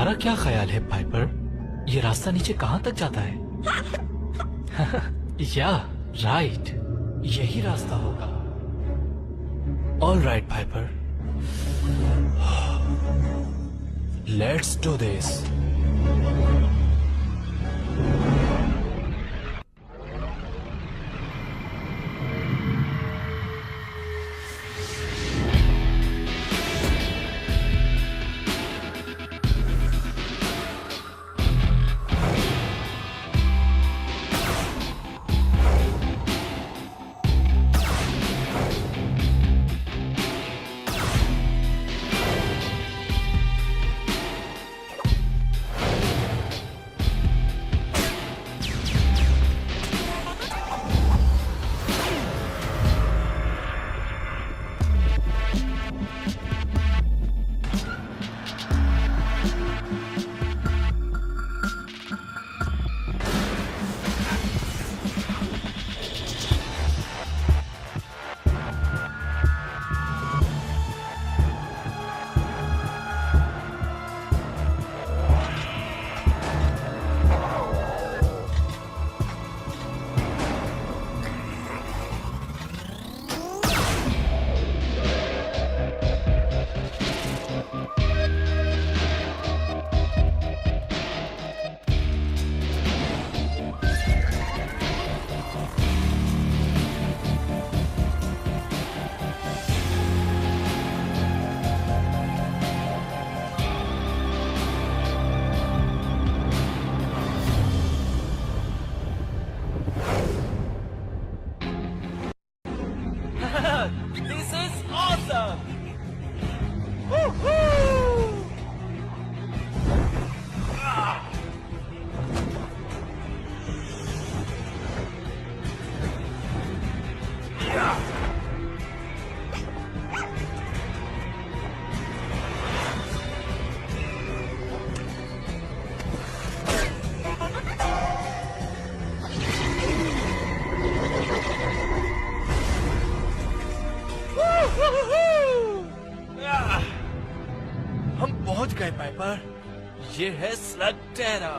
तुम्हारा क्या ख्याल है पाइपर? ये रास्ता नीचे कहाँ तक जाता है? या राइट, यही रास्ता होगा। All right Piper, let's do this. This is awesome! Woohoo! हम पहुंच गए पाइपर, ये है स्लग टेरा।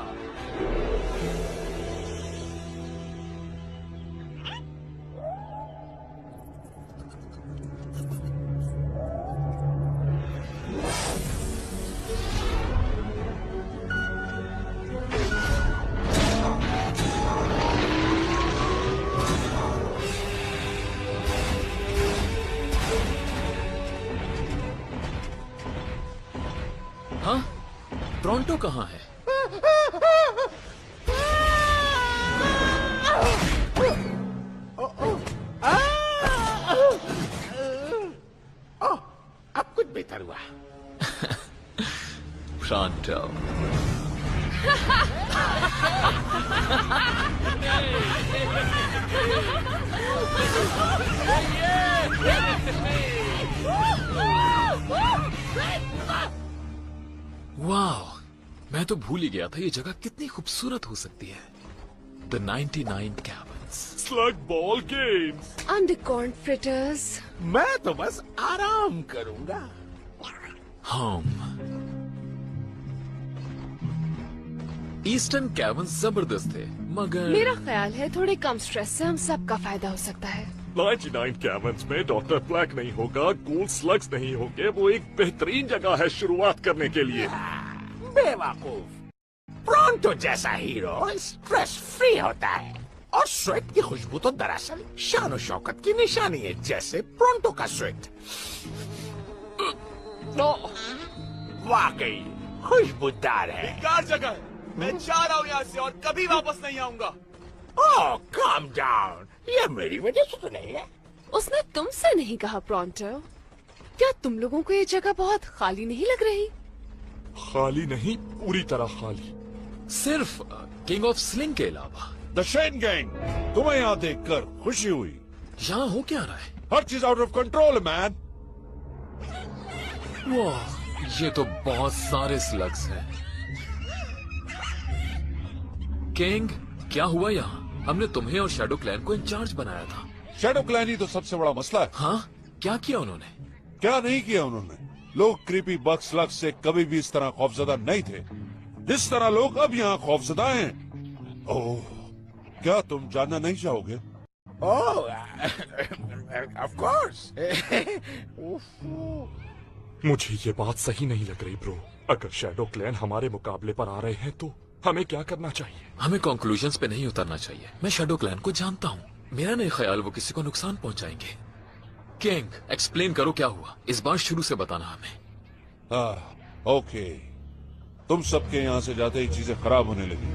हाँ, टोरंटो कहाँ है? अब कुछ बेहतर हुआ। टोरंटो। वाह, मैं तो भूल ही गया था ये जगह कितनी खूबसूरत हो सकती है। The 99 Cabins. Slug ball games. Undercorn fritters. मैं तो बस आराम करूंगा। हम ईस्टर्न कैवर्न्स जबरदस्त थे, मगर मेरा ख्याल है थोड़े कम स्ट्रेस से हम सबका फायदा हो सकता है। 99 कैवर्न्स में डॉक्टर ब्लैक नहीं होगा, कूल स्लग्स नहीं होंगे। वो एक बेहतरीन जगह है शुरुआत करने के लिए। बेवकूफ, टोरंटो जैसा हीरो स्ट्रेस फ्री होता है, और स्वेट की खुशबू तो दरअसल शान और शौकत की निशानी है, जैसे टोरंटो का स्वेट। वाकई खुशबूदार है। बेकार जगह है। मैं जा रहा हूँ यहाँ से और कभी वापस नहीं आऊंगा। ओह, काम डाउन, ये मेरी वजह से तो नहीं है। उसने तुमसे नहीं कहा टोरंटो। क्या तुम लोगों को ये जगह बहुत खाली नहीं लग रही? खाली नहीं, पूरी तरह खाली। सिर्फ किंग ऑफ स्लिंग के अलावा। द शेन गैंग, तुम्हें यहाँ देखकर खुशी हुई। यहाँ हो क्या रहा है? हर चीज आउट ऑफ कंट्रोल मैन। वाह, ये तो बहुत सारे स्लग्स हैं। किंग, क्या हुआ यहाँ? हमने तुम्हें और शैडो क्लैन को इंचार्ज बनाया था। शैडो क्लैन ही तो सबसे बड़ा मसला है। हाँ, क्या किया उन्होंने? क्या नहीं किया उन्होंने? लोग क्रीपी बग स्लग्स से कभी भी इस तरह खौफजदा नहीं थे जिस तरह लोग अब यहाँ खौफजदा हैं। ओह, क्या तुम जानना नहीं चाहोगे? Oh, of course. मुझे ये बात सही नहीं लग रही ब्रो। अगर शैडो क्लैन हमारे मुकाबले पर आ रहे हैं तो हमें क्या करना चाहिए? हमें कंक्लूजन्स पे नहीं उतरना चाहिए। मैं शैडो क्लैन को जानता हूँ, मेरा नहीं ख्याल वो किसी को नुकसान पहुंचाएंगे। किंग, एक्सप्लेन करो क्या हुआ, इस बार शुरू से बताना हमें। ओके, तुम सबके यहाँ से जाते ही चीजें खराब होने लगी।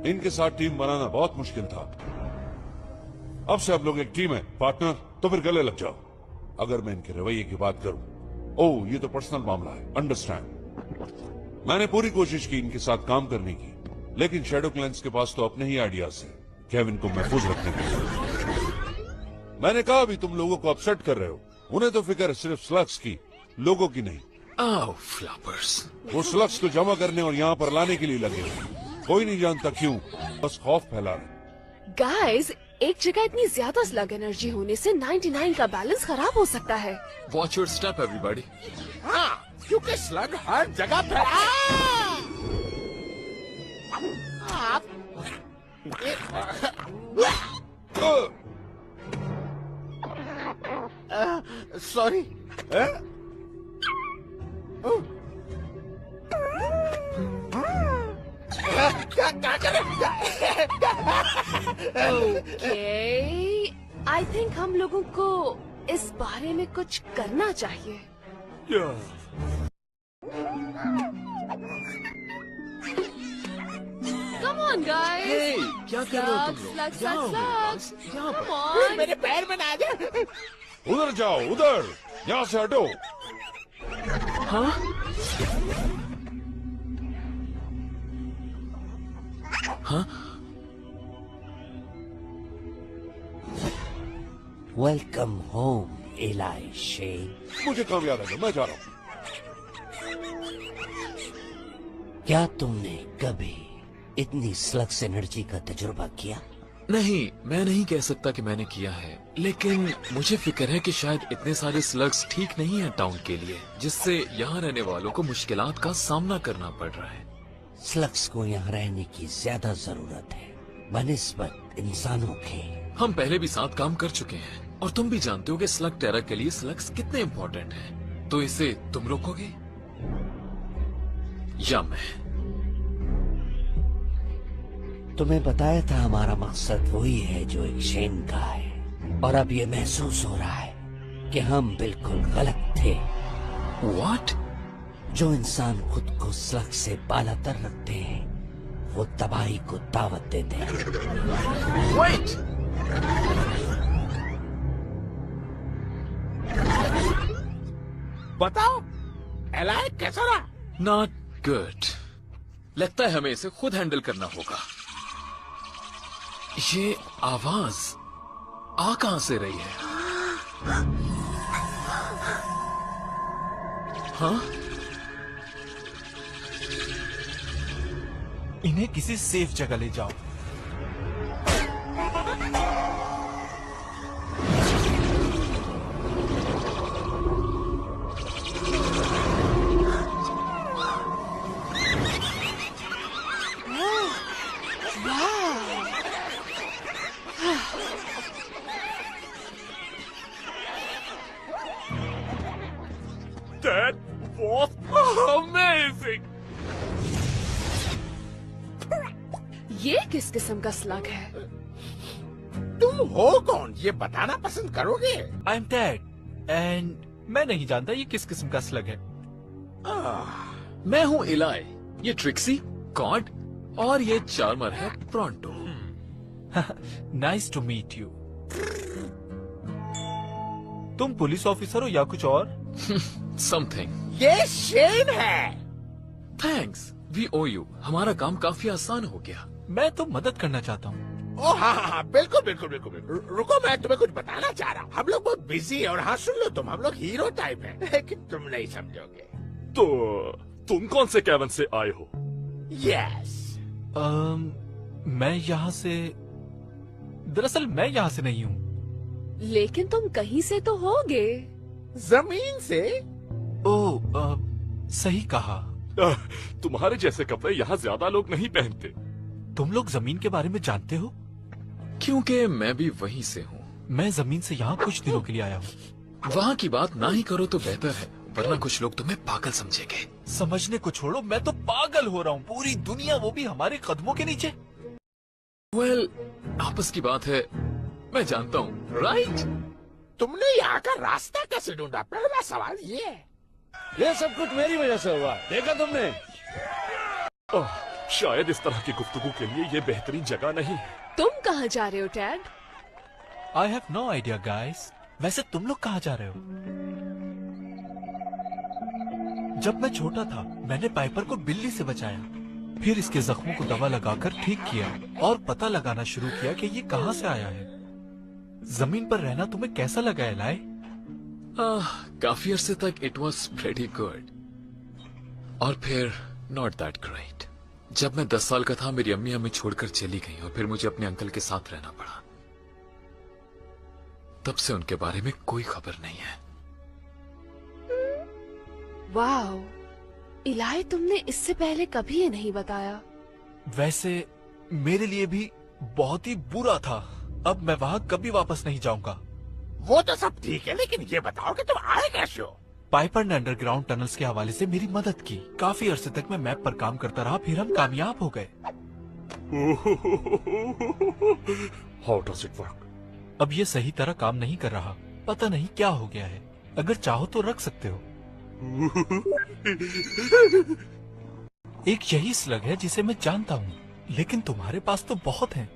इनके साथ टीम बनाना बहुत मुश्किल था। अब से आप लोग एक टीम है, पार्टनर, तो फिर गले लग जाओ। अगर मैं इनके रवैये की बात करूं, ओह ये तो पर्सनल मामला है, अंडरस्टैंड। मैंने पूरी कोशिश की इनके साथ काम करने की, लेकिन शैडो क्लैंस के पास तो अपने ही आइडियाज हैं केविन को महफूज रखने की। मैंने कहा अभी तुम लोगों को अपसेट कर रहे हो। उन्हें तो फिक्र सिर्फ स्लग्स की, लोगों की नहीं। आओ फ्लॉपर्स। वो स्लग्स को जमा करने और यहाँ पर लाने के लिए लगे हुए। कोई नहीं जानता क्यों, बस खौफ फैला रहे। गाइस, एक जगह इतनी ज्यादा स्लग एनर्जी होने से 99 का बैलेंस खराब हो सकता है। Watch your step everybody. हाँ, क्योंकि स्लग हर जगह फैला। सॉरी। ओके, आई थिंक हम लोगों को इस बारे में कुछ करना चाहिए। Come on, guys. Hey, क्या कर रहे हो तुम लोग? Slugs, यहाँ slugs, आओ, slugs. यहाँ पर। Come on. मेरे पैर में ना आ जा। उधर जाओ, उधर, यहाँ से हटो। हाँ? हाँ? Welcome home Eli Shane. मुझे काम याद है, मैं जा रहा हूँ। क्या तुमने कभी इतनी स्लग्स एनर्जी का तजुर्बा किया? नहीं, मैं नहीं कह सकता कि मैंने किया है, लेकिन मुझे फिक्र है कि शायद इतने सारे स्लग्स ठीक नहीं है टाउन के लिए, जिससे यहाँ रहने वालों को मुश्किलात का सामना करना पड़ रहा है। स्लग्स को यहाँ रहने की ज्यादा जरूरत है बनिस्बत इंसानों के। हम पहले भी साथ काम कर चुके हैं और तुम भी जानते हो कि स्लग टेरर के लिए स्लग्स कितने इम्पोर्टेंट हैं। तो इसे तुम रोकोगे या मैं? तुम्हें बताया था हमारा मकसद वही है जो एक शेन का है, और अब ये महसूस हो रहा है कि हम बिल्कुल गलत थे। What? जो इंसान खुद को स्लग से बालातर रखते हैं वो तबाही को दावत देते हैं। Wait! बताओ, एलाई कैसा रहा? Not good. लगता है हमें इसे खुद हैंडल करना होगा। ये आवाज आ कहां से रही है? हाँ? इन्हें किसी सेफ जगह ले जाओ। That was amazing. ये किस किस्म का स्लग है? तुम हो कौन, ये बताना पसंद करोगे? आई एम टेड एंड मैं नहीं जानता ये किस किस्म का स्लग है। मैं हूँ इलाई, ये ट्रिक्सी, कॉड और ये चार्मर है Pronto. Nice to meet you. तुम पुलिस ऑफिसर हो या कुछ और? समथिंग। ये शेन है। Thanks, we owe you. हमारा काम काफी आसान हो गया। मैं तो मदद करना चाहता हूँ। ओह हाँ, बिल्कुल बिल्कुल बिल्कुल बिल्कुल। रुको, मैं तुम्हें कुछ बताना चाह रहा हूँ। हम लोग बहुत बिजी है और हाँ सुन लो तुम, हम लोग हीरो टाइप हैं, लेकिन तुम नहीं समझोगे। तो तुम कौन से कैवन से आए हो? यस। मैं यहाँ से, दरअसल मैं यहाँ से नहीं हूँ। लेकिन तुम कहीं से तो होगे। जमीन से? ओह, सही कहा। तुम्हारे जैसे कपड़े यहाँ ज्यादा लोग नहीं पहनते। तुम लोग जमीन के बारे में जानते हो? क्योंकि मैं भी वहीं से हूँ। मैं जमीन से यहाँ कुछ दिनों के लिए आया हूँ। वहाँ की बात ना ही करो तो बेहतर है, वरना कुछ लोग तुम्हें पागल समझेंगे। समझने को छोड़ो, मैं तो पागल हो रहा हूँ। पूरी दुनिया, वो भी हमारे कदमों के नीचे। वेल, आपस की बात है, मैं जानता हूँ, राइट? तुमने यहाँ का रास्ता कैसे ढूंढा? पहला सवाल ये है। ये सब कुछ मेरी वजह से हुआ, देखा तुमने? शायद इस तरह की गुफ्तगू के लिए ये बेहतरीन जगह नहीं है। तुम कहाँ जा रहे हो Tad? I have no idea guys. वैसे तुम लोग कहाँ जा रहे हो? जब मैं छोटा था, मैंने पाइपर को बिल्ली से बचाया, फिर इसके जख्मों को दवा लगाकर ठीक किया और पता लगाना शुरू किया कि ये कहाँ से आया है। जमीन पर रहना तुम्हें कैसा लगा एलाई? काफी अरसे तक इट वॉज प्रेटी गुड, और फिर नॉट दैट ग्रेट। जब मैं 10 साल का था, मेरी अम्मी हमें छोड़कर चली गई और फिर मुझे अपने अंकल के साथ रहना पड़ा। तब से उनके बारे में कोई खबर नहीं है। वाओ, इलाई, तुमने इससे पहले कभी ये नहीं बताया। वैसे मेरे लिए भी बहुत ही बुरा था। अब मैं वहाँ कभी वापस नहीं जाऊंगा। वो तो सब ठीक है, लेकिन ये बताओ कि तुम आए कैसे हो? पाइपर ने अंडरग्राउंड टनल्स के हवाले से मेरी मदद की। काफी अरसे तक मैं मैप पर काम करता रहा, फिर हम कामयाब हो गए। How does it work? अब ये सही तरह काम नहीं कर रहा। पता नहीं क्या हो गया है। अगर चाहो तो रख सकते हो। एक यही स्लग है जिसे मैं जानता हूँ, लेकिन तुम्हारे पास तो बहुत हैं।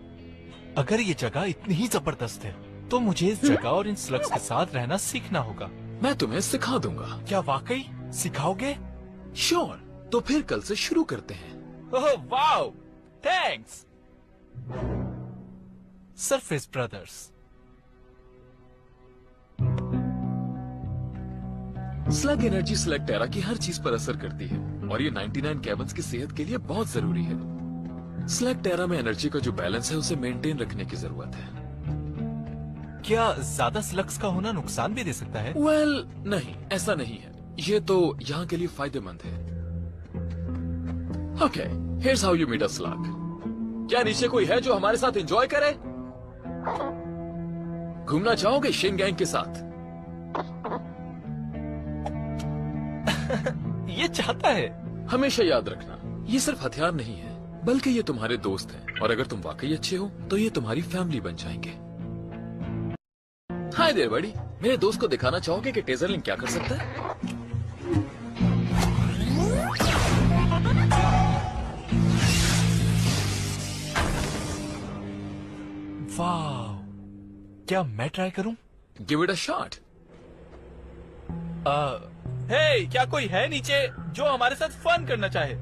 अगर ये जगह इतनी ही जबरदस्त है, तो मुझे इस जगह और इन स्लग्स के साथ रहना सीखना होगा। मैं तुम्हें सिखा दूंगा। क्या वाकई सिखाओगे? श्योर। तो फिर कल से शुरू करते हैं। Oh wow, thanks surface brothers. Slug energy slug Terra की हर चीज पर असर करती है, और ये 99 कैबन्स की सेहत के लिए बहुत जरूरी है। स्लग टेरा में एनर्जी का जो बैलेंस है, उसे मेंटेन रखने की जरूरत है। क्या ज्यादा स्लग्स का होना नुकसान भी दे सकता है? वेल, नहीं, ऐसा नहीं है। ये तो यहाँ के लिए फायदेमंद है। Okay, here's how you meet a slug. क्या नीचे कोई है जो हमारे साथ एंजॉय करे? घूमना चाहोगे शेन गैंग के साथ? ये चाहता है। हमेशा याद रखना, ये सिर्फ हथियार नहीं है, बल्कि ये तुम्हारे दोस्त हैं, और अगर तुम वाकई अच्छे हो तो ये तुम्हारी फैमिली बन जाएंगे। हाय देयर बड़ी, मेरे दोस्त को दिखाना चाहोगे कि टेजरलिंग क्या कर सकता है? वाह, क्या मैं ट्राई करूं? Give it a shot. Hey, क्या कोई है नीचे जो हमारे साथ फन करना चाहे?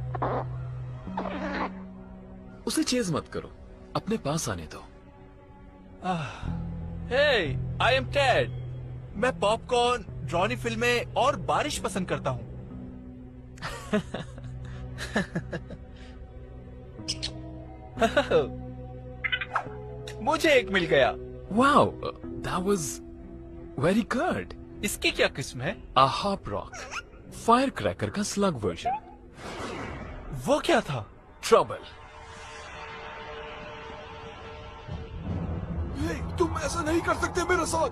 उसे चेज मत करो, अपने पास आने दो। हे, आई एम टेड। मैं पॉपकॉर्न, ड्रॉनी फिल्में और बारिश पसंद करता हूँ। मुझे एक मिल गया। Wow, that was very good. इसकी क्या किस्म है? अ हॉप रॉक, फायर क्रैकर का स्लग वर्जन। वो क्या था? ट्रबल। तुम ऐसा नहीं कर सकते मेरे साथ।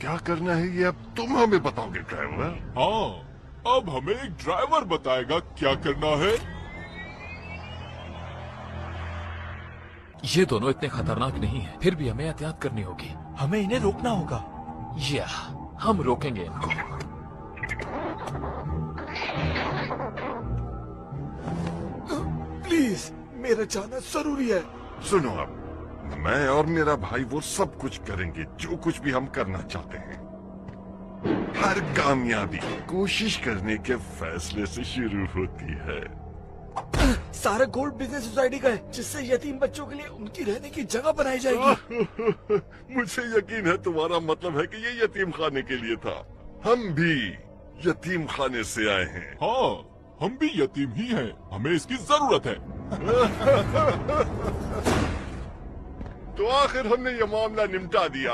क्या करना है ये अब तुम हमें बताओगे ड्राइवर? हाँ, अब हमें एक ड्राइवर बताएगा क्या करना है। ये दोनों इतने खतरनाक नहीं हैं, फिर भी हमें एहतियात करनी होगी। हमें इन्हें रोकना होगा। या, हम रोकेंगे इनको। प्लीज, मेरा जाना जरूरी है। सुनो, अब मैं और मेरा भाई वो सब कुछ करेंगे जो कुछ भी हम करना चाहते हैं। हर कामयाबी कोशिश करने के फैसले से शुरू होती है। सारा गोल्ड बिजनेस सोसाइटी का है, जिससे यतीम बच्चों के लिए उनकी रहने की जगह बनाई जाएगी। मुझे यकीन है तुम्हारा मतलब है कि ये यतीम खाने के लिए था। हम भी यतीम खाने से आए हैं। हाँ, हम भी यतीम ही हैं। हमें इसकी जरूरत है। तो आखिर हमने ये मामला निपटा दिया।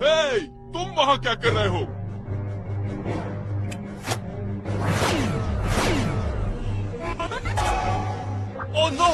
हे, तुम वहां क्या कर रहे हो? Oh no!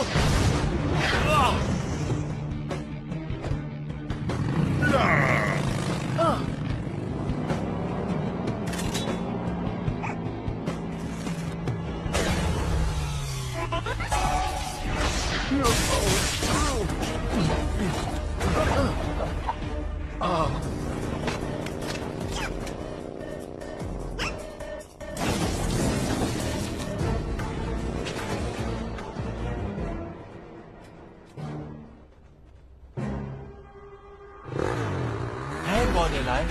Hang on, Eli.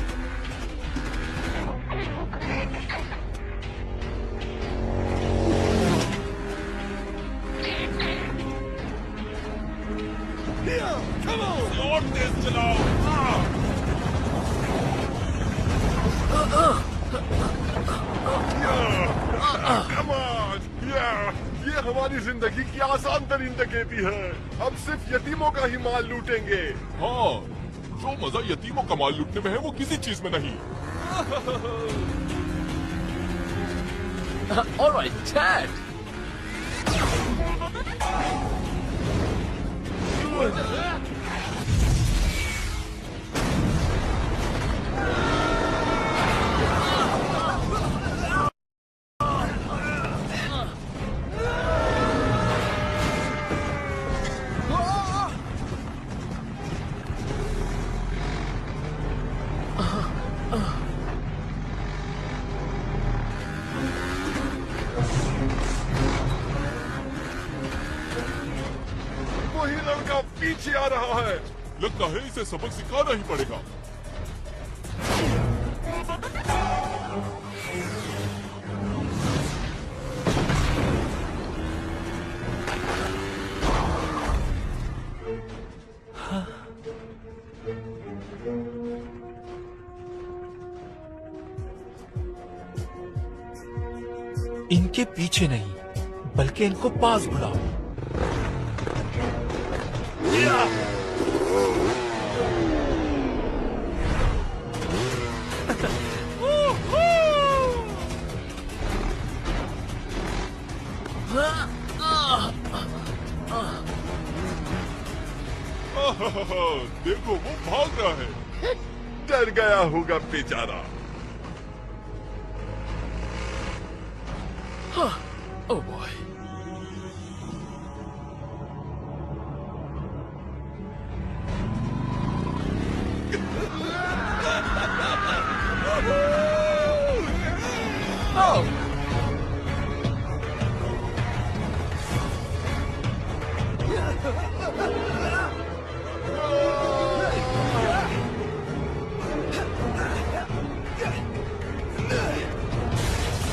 और तेज चलाओ। Come on! ये हमारी जिंदगी की आसान तरीन डकैती है। अब सिर्फ यतीमों का ही माल लूटेंगे। हाँ, जो मजा यतीमों का माल लूटने में है वो किसी चीज में नहीं। All right, Dad. वही लड़का पीछे आ रहा है। लगता है इसे सबक सिखाना ही पड़ेगा। इनके पीछे नहीं, बल्कि इनको पास बुलाओ। देखो वो भाग रहा है। डर गया होगा बेचारा। Oh boy.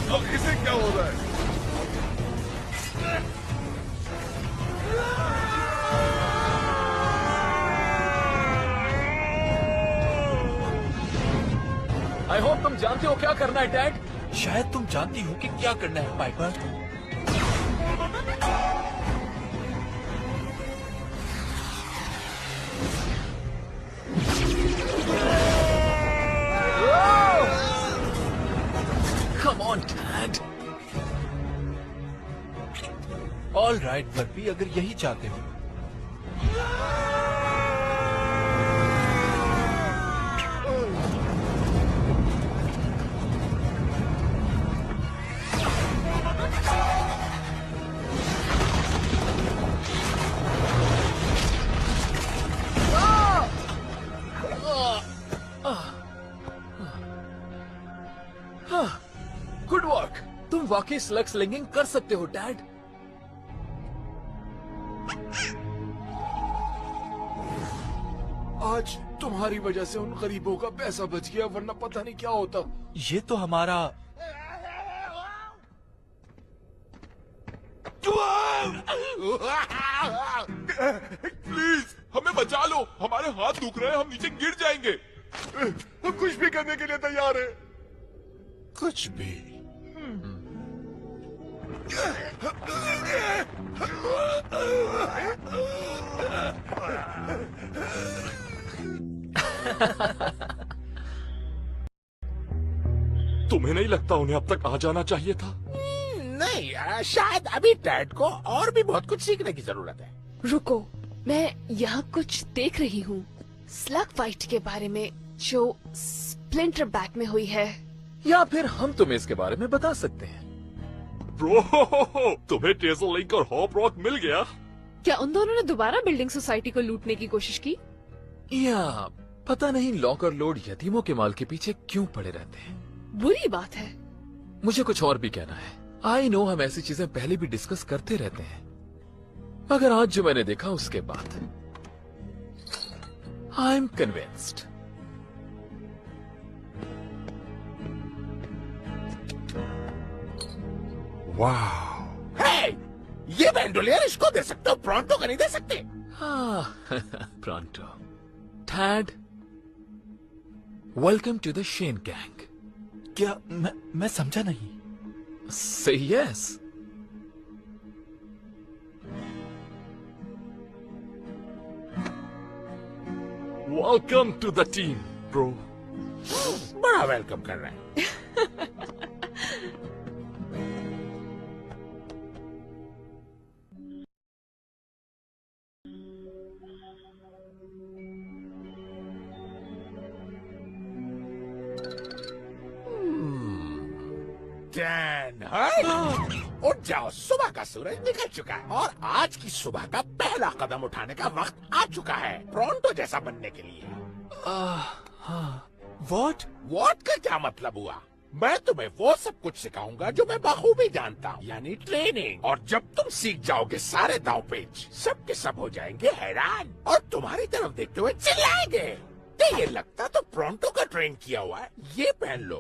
अब इसे क्या हो रहा है? I hope तुम जानते हो क्या करना है, डैड। शायद तुम जानती हो कि क्या करना है, Piper. Come on, Dad. All right Burpy, अगर यही चाहते हो। Good work. तुम वाकई स्लग स्लिंगिंग कर सकते हो, डैड। आज तुम्हारी वजह से उन गरीबों का पैसा बच गया, वरना पता नहीं क्या होता। ये तो हमारा प्लीज हमें बचा लो, हमारे हाथ दुख रहे हैं, हम नीचे गिर जाएंगे। हम कुछ भी करने के लिए तैयार हैं। कुछ भी। तुम्हें नहीं लगता उन्हें अब तक आ जाना चाहिए था? नहीं, शायद अभी डैड को और भी बहुत कुछ सीखने की जरूरत है। रुको, मैं यहाँ कुछ देख रही हूँ स्लग फाइट के बारे में जो स्प्लिंटर बैक में हुई है। या फिर हम तुम्हें इसके बारे में बता सकते हैं। ब्रो, तुम्हें ट्रेजर लिंक और हॉप रॉक मिल गया? क्या उन दोनों ने दोबारा बिल्डिंग सोसाइटी को लूटने की कोशिश की? या पता नहीं लॉक और लोड यतीमों के माल के पीछे क्यों पड़े रहते हैं। बुरी बात है। मुझे कुछ और भी कहना है। आई नो हम ऐसी चीजें पहले भी डिस्कस करते रहते हैं, मगर आज जो मैंने देखा उसके बाद आई एम कन्विंस्ड। वाह, हे, ये बैंडोलियर इसको दे सकते हो, प्रॉन्टो का नहीं दे सकते। हाँ, Pronto. Tad, welcome to the Shane gang. क्या मैं समझा नहीं। Say yes. Welcome to the team, bro. बड़ा वेलकम कर रहे हैं। उठ जाओ, सुबह का सूरज निकल चुका है और आज की सुबह का पहला कदम उठाने का वक्त आ चुका है प्रॉन्टो जैसा बनने के लिए। वॉट का क्या मतलब हुआ? मैं तुम्हें वो सब कुछ सिखाऊंगा जो मैं बखूबी जानता हूँ, यानी ट्रेनिंग। और जब तुम सीख जाओगे सारे दांव पेच, सब के सब हो जाएंगे हैरान और तुम्हारी तरफ देखते हुए चिल्लाएंगे। तो ये लगता तो प्रॉन्टो का ट्रेन किया हुआ है, ये पहन लो।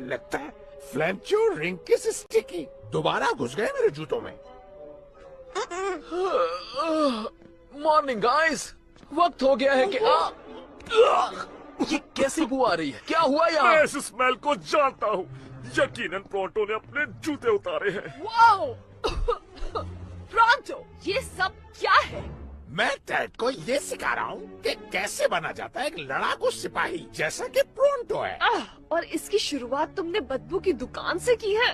लगता है फ्लैंचो रिंग किस स्टिकी दोबारा घुस गए मेरे जूतों में। मॉर्निंग गाइस, वक्त हो गया है कि ये कैसी बू आ रही है? क्या हुआ यहाँ? मैं इस स्मेल को जानता हूँ। यकीनन प्रॉन्टो ने अपने जूते उतारे हैं। वाओ! प्रॉन्टो, ये सब क्या है? मैं टैड को ये सिखा रहा हूँ कि कैसे बना जाता है एक लड़ाकू सिपाही जैसा कि प्रॉन्टो है। और इसकी शुरुआत तुमने बदबू की दुकान से की है।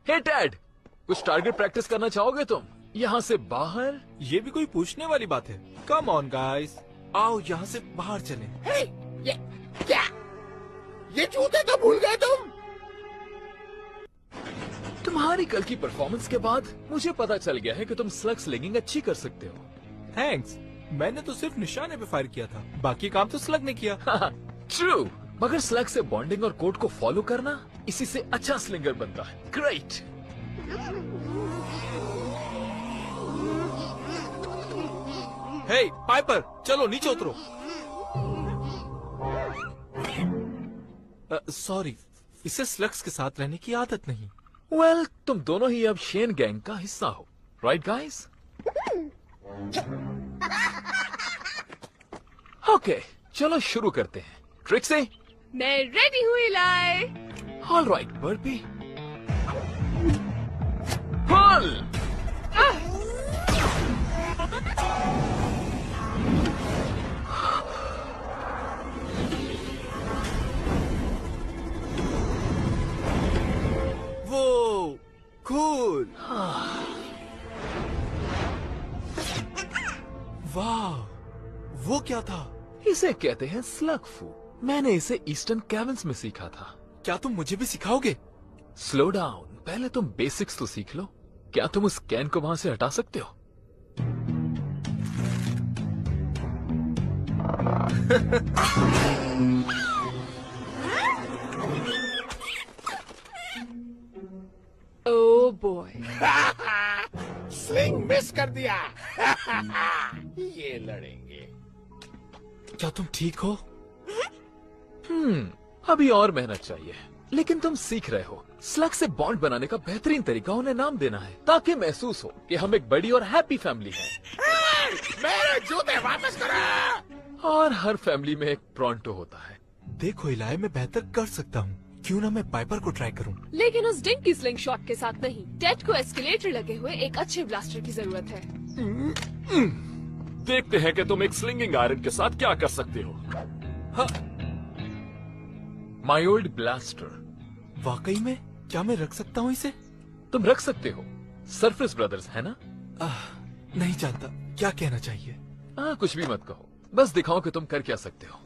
हे टैड, कुछ टारगेट प्रैक्टिस करना चाहोगे तुम? यहाँ से बाहर? ये भी कोई पूछने वाली बात है? कम ऑन गाइस, आओ यहाँ से बाहर चलें। हे, ये क्या? ये जूते तो भूल गए तुम? तुम्हारी कल की परफॉर्मेंस के बाद मुझे पता चल गया है कि तुम स्लग स्लिंगिंग अच्छी कर सकते हो। थैंक्स, मैंने तो सिर्फ निशाने पे फायर किया था, बाकी काम तो स्लग ने किया। ट्रू, मगर स्लग से बॉन्डिंग और कोड को फॉलो करना, इसी से अच्छा स्लिंगर बनता है। ग्रेट। हे पाइपर, चलो नीचे उतरो। सॉरी, इसे स्लग्स के साथ रहने की आदत नहीं। वेल, तुम दोनों ही अब शेन गैंग का हिस्सा हो, राइट गाइस? ओके, चलो शुरू करते हैं। ट्रिक्सी? मैं रेडी हूँ इलाई। ऑल राइट बर्पी, पुल। वो कूल। वाह, वो क्या था? इसे कहते हैं स्लग फू। मैंने इसे ईस्टर्न कैबिन्स में सीखा था। क्या तुम मुझे भी सिखाओगे? स्लो डाउन, पहले तुम बेसिक्स तो सीख लो। क्या तुम उस कैन को वहां से हटा सकते हो? ओह बॉय, स्लिंग मिस कर दिया। ये लड़ेंगे। क्या तुम ठीक हो? अभी और मेहनत चाहिए। लेकिन तुम सीख रहे हो। स्लग से बॉन्ड बनाने का बेहतरीन तरीका उन्हें नाम देना है, ताकि महसूस हो कि हम एक बड़ी और हैप्पी फैमिली हैं। मेरे जूते वापस करो। और हर फैमिली में एक प्रॉन्टो होता है। देखो इलाय, मैं बेहतर कर सकता हूँ। क्यों ना मैं पाइपर को ट्राई करूँ। लेकिन उस डिंकी स्लिंग शॉट के साथ नहीं। टेड को एस्केलेटर लगे हुए एक अच्छे ब्लास्टर की जरूरत है। देखते हैं कि तुम एक स्लिंगिंग आयरन के साथ क्या कर सकते हो। My old blaster. वाकई में? क्या मैं रख सकता हूँ इसे? तुम रख सकते हो। सरफेस ब्रदर्स है ना? नहीं जानता क्या कहना चाहिए। कुछ भी मत कहो, बस दिखाओ कि तुम कर क्या सकते हो।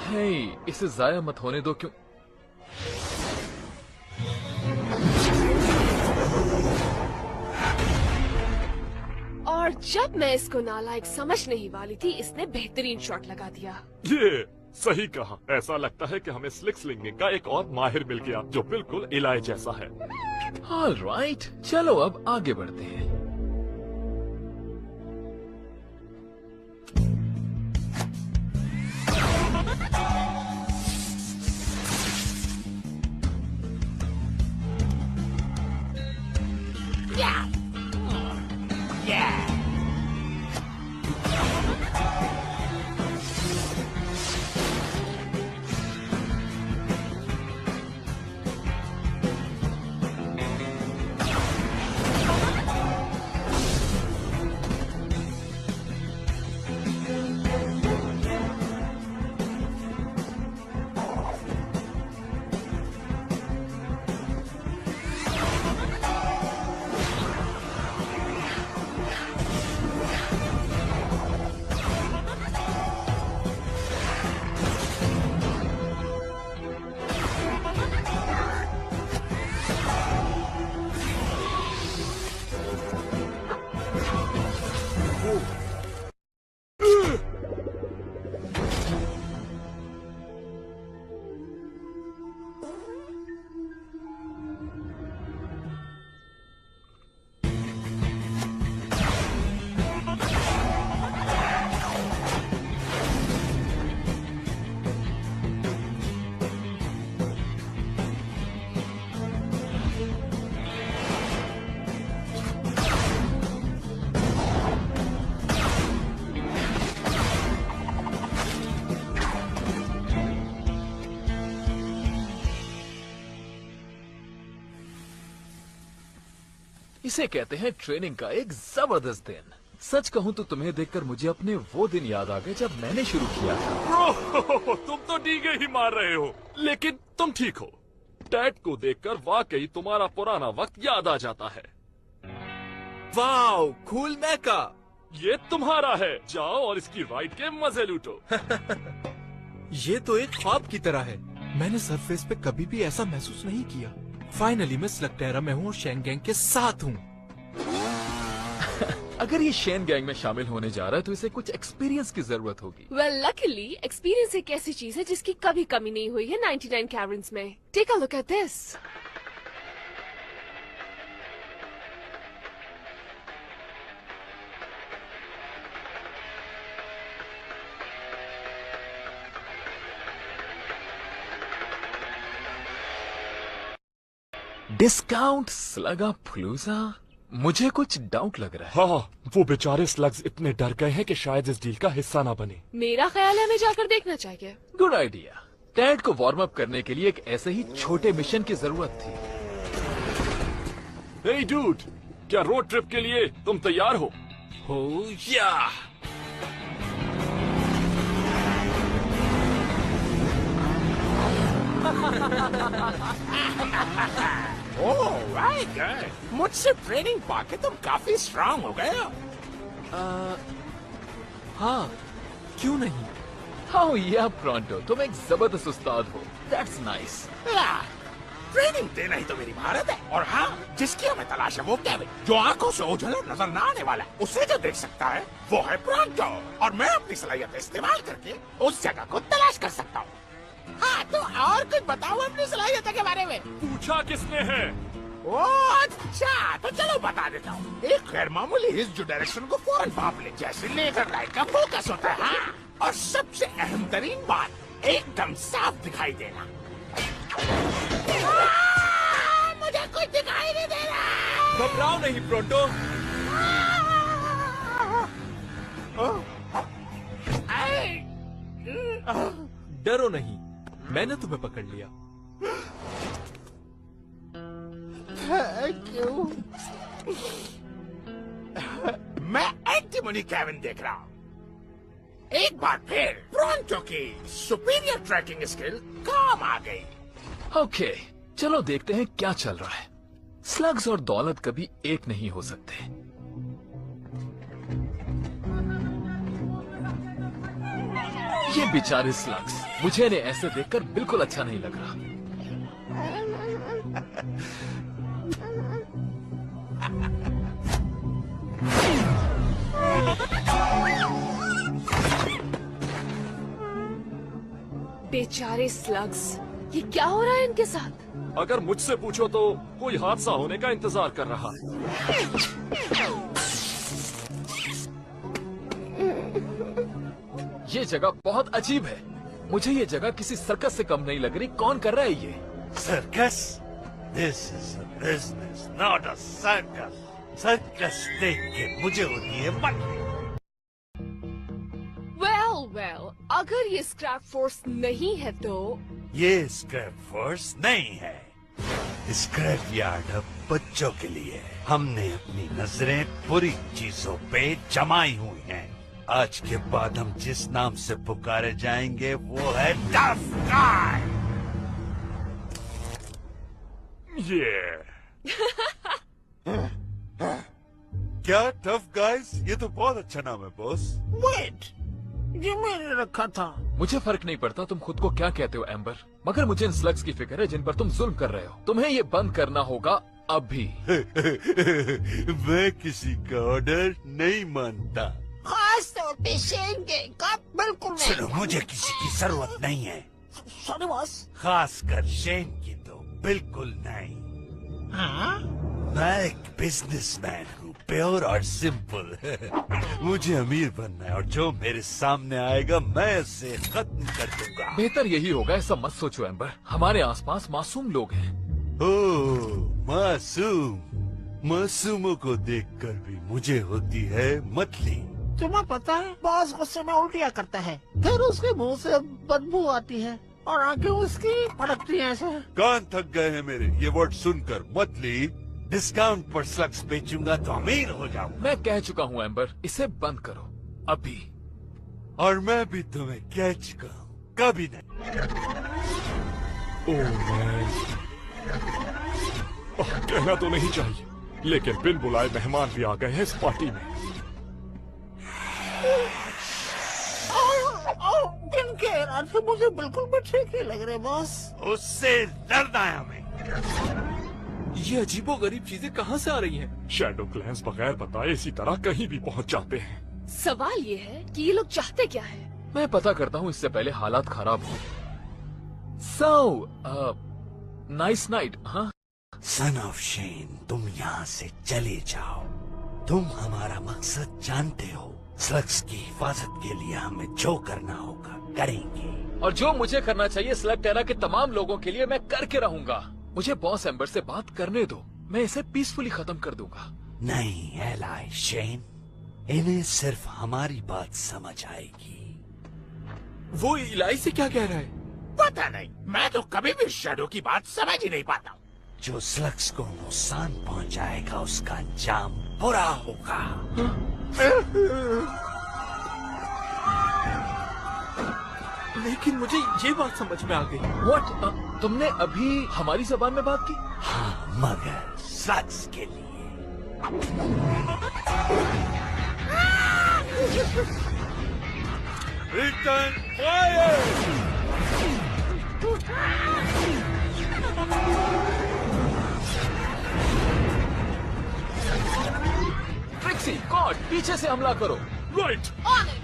हे, इसे जाया मत होने दो। क्यों? और जब मैं इसको नालायक समझ नहीं वाली थी, इसने बेहतरीन शॉट लगा दिया। ये सही कहा। ऐसा लगता है कि हमें स्लिक स्लिंगिंग का एक और माहिर मिल गया जो बिल्कुल इलाय जैसा है। ऑलराइट, चलो अब आगे बढ़ते हैं। इसे कहते हैं ट्रेनिंग का एक जबरदस्त दिन। सच कहूं तो तुम्हें देखकर मुझे अपने वो दिन याद आ गए जब मैंने शुरू किया था। तुम तो डीगे ही मार रहे हो, लेकिन तुम ठीक हो। टेड को देखकर वाकई तुम्हारा पुराना वक्त याद आ जाता है। वाओ, कूल मैका। ये तुम्हारा है, जाओ और इसकी राइड के मजे लूटो। ये तो एक ख्वाब की तरह है। मैंने सरफेस पे कभी भी ऐसा महसूस नहीं किया। फाइनली मैं स्लगटेरा में हूँ और शेन गैंग के साथ हूँ। अगर ये शेन गैंग में शामिल होने जा रहा है तो इसे कुछ एक्सपीरियंस की जरूरत होगी। वेल, लकीली एक्सपीरियंस एक ऐसी चीज है जिसकी कभी कमी नहीं हुई है 99 कैबिन्स में। Take a look at this. Discount स्लगा फ्लूजा? मुझे कुछ डाउट लग रहा है। हाँ, वो बेचारे स्लग्स इतने डर गए हैं कि शायद इस डील का हिस्सा ना बने। मेरा ख्याल है हमें जाकर देखना चाहिए। Good idea. टेड को वार्म अप करने के लिए एक ऐसे ही छोटे मिशन की जरूरत थी। हे डूड, क्या रोड ट्रिप के लिए तुम तैयार हो? या ओह राइट, मुझसे ट्रेनिंग पाके तुम काफी स्ट्रांग हो गए हो। हाँ, क्यों नहीं। हाँ या प्रॉन्टो, तुम एक जबरदस्त उस्ताद हो। That's nice. ट्रेनिंग देना ही तो मेरी महारत है। और हाँ, जिसकी हमें तलाश है वो केविन, जो आंखों से ओझल और नजर न आने वाला है। उसे जो देख सकता है वो है प्रॉन्टो, और मैं अपनी सलाहियत इस्तेमाल करके उस जगह को तलाश कर सकता हूँ। हाँ, तो और कुछ बताओ अपनी सलाहियत के बारे में। पूछा किसने है? ओ अच्छा, तो चलो बता देता हूँ। एक गैर मामूली हिस्स जो डायरेक्शन को फौरन भाप ले, जैसे लेजर लाइट का फोकस होता है। हाँ। और सबसे अहम तरीन बात, एकदम साफ दिखाई देना। मुझे कुछ दिखाई नहीं दे रहा। घबराओ नहीं प्रोटो। डरो नहीं, मैंने तुम्हें पकड़ लिया। Thank you. मैं एंटीमनी केविन देख रहा हूँ। एक बार फिर प्रोंटो की सुपीरियर ट्रैकिंग स्किल काम आ गई। ओके, चलो देखते हैं क्या चल रहा है। स्लग्स और दौलत कभी एक नहीं हो सकते। ये बेचारे स्लग्स, मुझे इन्हें ऐसे देखकर बिल्कुल अच्छा नहीं लग रहा। बेचारे स्लग्स, ये क्या हो रहा है इनके साथ? अगर मुझसे पूछो तो कोई हादसा होने का इंतजार कर रहा है। ये जगह बहुत अजीब है। मुझे ये जगह किसी सर्कस से कम नहीं लग रही। कौन कर रहा है ये? Circus? This is a business, not a circus. Circus देख के मुझे होती है मन। वेल, अगर ये स्क्रैप फोर्स नहीं है तो ये स्क्रैप फोर्स नहीं है। स्क्रैप यार्ड अब बच्चों के लिए है। हमने अपनी नजरें बुरी चीजों पे जमाई हुई हैं। आज के बाद हम जिस नाम से पुकारे जाएंगे वो है टफ गाय। ये क्या टफ गाइस? ये तो बहुत अच्छा नाम है बॉस। वेट, ये मैंने रखा था। मुझे फर्क नहीं पड़ता तुम खुद को क्या कहते हो एम्बर, मगर मुझे इन स्लग्स की फिक्र है जिन पर तुम जुल्म कर रहे हो। तुम्हें ये बंद करना होगा अभी। मैं किसी का ऑर्डर नहीं मानता। खास तौर पे शेन के का बिल्कुल नहीं। सुनो, मुझे किसी की जरूरत नहीं है। Sorry boss. खासकर शेन की तो बिल्कुल नहीं। हाँ? मैं एक बिजनेसमैन हूँ, प्योर और सिंपल। मुझे अमीर बनना है और जो मेरे सामने आएगा मैं उसे खत्म कर दूंगा। बेहतर यही होगा, ऐसा मत सोचो एम्बर। हमारे आसपास मासूम लोग हैं। ओह, मासूम। मासूमों को देखकर भी मुझे होती है मतली। तुम्हें पता है, बॉस गुस्से में उल्टियाँ करता है, फिर उसके मुंह से बदबू आती है और आंखें उसकी फड़कती हैं ऐसे। कान थक गए हैं मेरे ये वर्ड सुनकर। मतली, डिस्काउंट पर स्लग्स बेचूंगा तो अमीर हो जाऊंगा। मैं कह चुका हूँ एम्बर, इसे बंद करो अभी। और मैं भी तुम्हें कह चुका हूँ, कभी नहीं। ओह मैन, कहना तो नहीं चाहिए, लेकिन बिन बुलाए मेहमान भी आ गए हैं इस पार्टी में। इनके इरादे से मुझे बिल्कुल भी ठीक ही लग रहे बॉस। उससे डरना है हमें। ये अजीबोगरीब चीजें कहाँ से आ रही हैं? शैडो क्लैंस बगैर बताए इसी तरह कहीं भी पहुंच जाते हैं। सवाल ये है कि ये लोग चाहते क्या है? मैं पता करता हूँ इससे पहले हालात खराब हो। Nice night. हाँ, सन ऑफ शेन, तुम यहाँ से चले जाओ। तुम हमारा मकसद जानते हो। स्लग्स की हिफाजत के लिए हमें जो करना होगा करेंगे। और जो मुझे करना चाहिए स्लग टेरा के तमाम लोगों के लिए मैं करके रहूंगा। मुझे बॉस एम्बर से बात करने दो, मैं इसे पीसफुली खत्म कर दूंगा। नहीं एलाई शेन, इन्हें सिर्फ हमारी बात समझ आएगी। वो इलाई से क्या कह रहा है? पता नहीं, मैं तो कभी भी शैडो की बात समझ ही नहीं पाता। जो स्लग्स को नुकसान पहुंचाएगा उसका अंजाम बुरा होगा। लेकिन मुझे ये बात समझ में आ गई। व्हाट? तुमने अभी हमारी जबान में बात की? हाँ, मगर स्लग्स के लिए। Return fire! ट्रिक्सी, कॉड, पीछे से हमला करो। राइट। On it!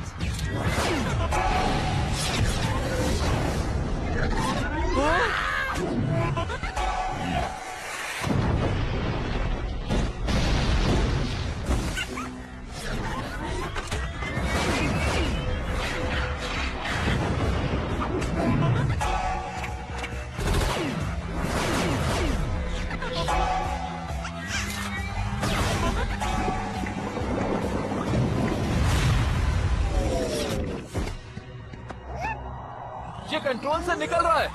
कंट्रोल से निकल रहा है।